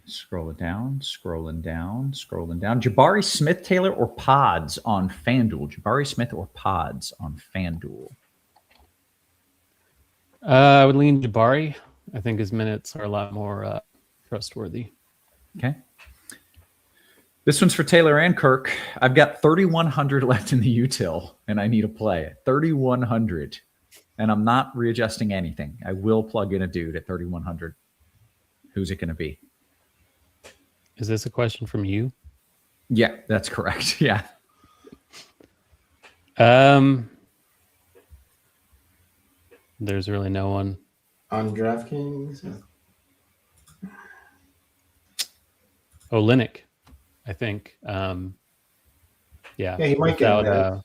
Scrolling down. Jabari Smith, Taylor, or Pods on FanDuel? Jabari Smith or Pods on FanDuel? I would lean Jabari. I think his minutes are a lot more trustworthy. Okay. This one's for Taylor and Kirk. I've got 3,100 left in the util, and I need a play. 3,100. And I'm not readjusting anything. I will plug in a dude at 3,100. Who's it going to be? Is this a question from you? Yeah, that's correct. Yeah. There's really no one on DraftKings. Olynyk, I think. Yeah, he might without get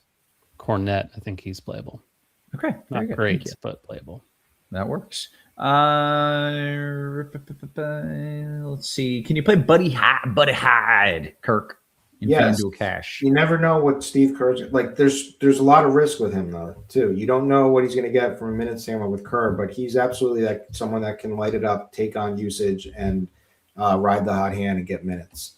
Cornet, I think he's playable. Okay, not great, but playable. That works. Let's see. Can you play Buddy Hyde, Kirk? In FanDuel Cash. You never know what Steve Kerr's like. There's a lot of risk with him though too. You don't know what he's going to get from a minute standpoint with Kerr, but he's absolutely like someone that can light it up, take on usage, and ride the hot hand and get minutes.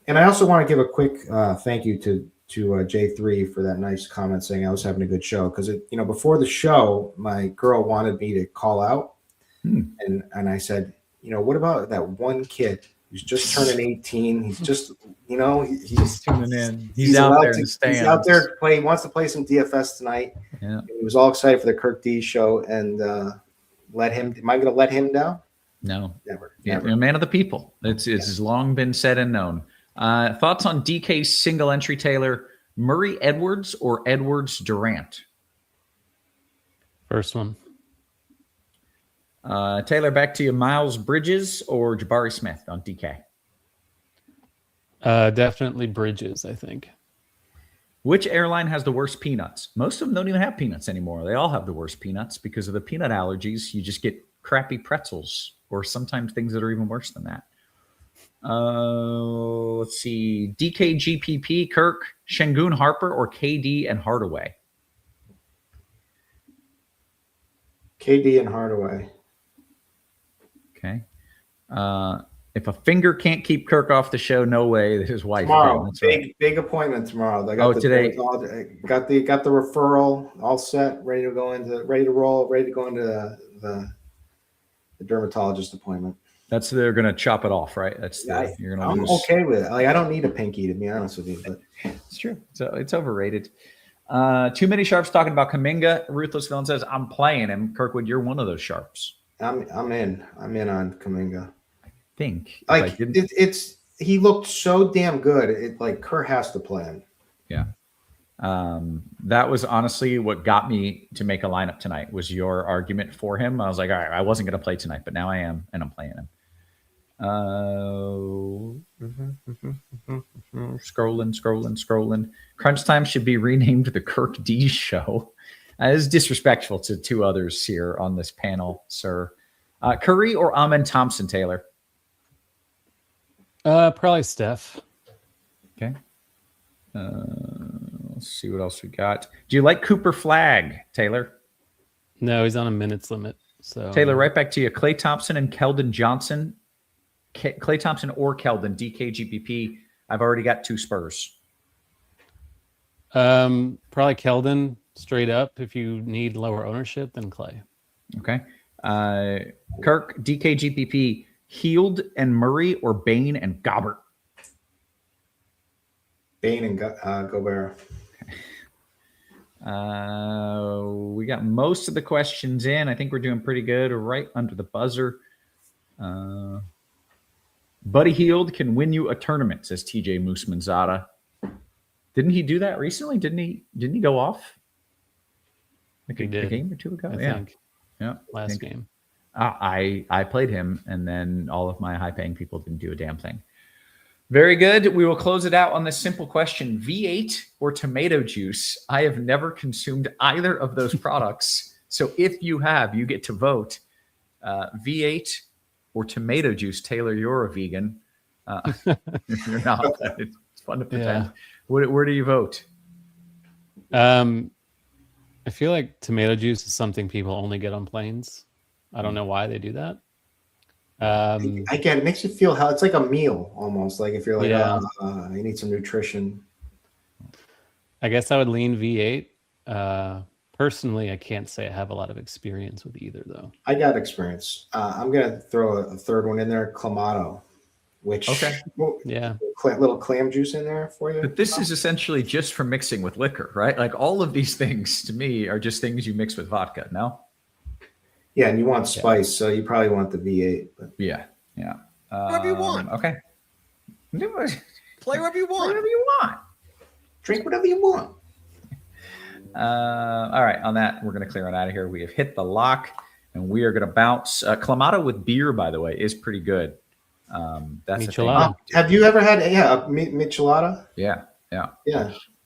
And I also want to give a quick thank you to J3 for that nice comment saying I was having a good show, because before the show my girl wanted me to call out, and I said, what about that one kid who's just turning 18? He's just he's tuning in. He's out there in the stands. He's out there playing. He wants to play some DFS tonight. Yeah, he was all excited for the Kirkdiese show, and let him. Am I going to let him down? No, never. Yeah, you're a man of the people. It's long been said and known. Thoughts on DK's single entry, Taylor? Murray Edwards or Edwards Durant? First one. Taylor, back to you. Miles Bridges or Jabari Smith on DK? Definitely Bridges, I think. Which airline has the worst peanuts? Most of them don't even have peanuts anymore. They all have the worst peanuts because of the peanut allergies. You just get crappy pretzels, or sometimes things that are even worse than that. Let's see. DK GPP, Kirk, Şengün Harper, or KD and Hardaway? KD and Hardaway. Okay. If a finger can't keep Kirk off the show, no way that his wife tomorrow. Right. Big appointment tomorrow. I got today. Got the referral all set, ready to go into the dermatologist appointment. They're gonna chop it off, right? I'm okay with it. Like, I don't need a pinky, to be honest with you, but it's true. So it's overrated. Too many sharps talking about Kuminga. Ruthless Villain says, I'm playing him. Kirkwood, you're one of those sharps. I'm in on Kuminga. I think he looked so damn good. Kerr has to play him. Yeah. That was honestly what got me to make a lineup tonight, was your argument for him. I was like, all right, I wasn't going to play tonight, but now I am, and I'm playing him. Scrolling. Crunch Time should be renamed the Kirkdiese Show. This is disrespectful to two others here on this panel, sir. Curry or Amen Thompson, Taylor? Probably Steph. Okay. Let's see what else we got. Do you like Cooper Flagg, Taylor? No, he's on a minutes limit. So Taylor, right back to you. Klay Thompson and Keldon Johnson. Klay Thompson or Keldon, DK GPP. I've already got 2 Spurs. Probably Keldon straight up. If you need lower ownership, then Klay. Okay. Kirk, DK GPP, Hield and Murray or Bane and Gobert? Bane and Gobert. We got most of the questions in. I think we're doing pretty good. Right under the buzzer. Buddy Hield can win you a tournament, says TJ Moose-Manzada. Didn't he do that recently? Didn't he go off? He did. A game or two ago? I think. Yeah. Last game. I played him, and then all of my high-paying people didn't do a damn thing. Very good. We will close it out on this simple question. V8 or tomato juice? I have never consumed either of those products. So if you have, you get to vote. V8 or tomato juice? Taylor, you're a vegan. If you're not, it's fun to pretend. Yeah. Where do you vote? I feel like tomato juice is something people only get on planes. I don't know why they do that. Again, it makes you feel how it's like a meal almost. Like if you're like, you need some nutrition. I guess I would lean V8. Personally, I can't say I have a lot of experience with either, though. I got experience. I'm gonna throw a third one in there, Clamato, which little clam juice in there for you. But this is essentially just for mixing with liquor, right? Like all of these things to me are just things you mix with vodka. No. Yeah, and you want spice, so you probably want the V8. But. Yeah. Whatever you want. Okay. Play wherever you want. Whatever you want. Drink whatever you want. All right. On that, we're going to clear on out of here. We have hit the lock, and we are going to bounce. Clamato with beer, by the way, is pretty good. That's Michelada. Have you ever had a michelada? Yeah. Yeah.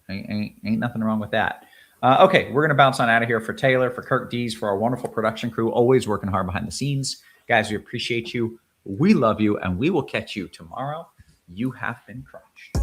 Ain't nothing wrong with that. Okay, we're going to bounce on out of here for Taylor, for Kirkdiese, for our wonderful production crew, always working hard behind the scenes. Guys, we appreciate you. We love you, and we will catch you tomorrow. You have been crushed.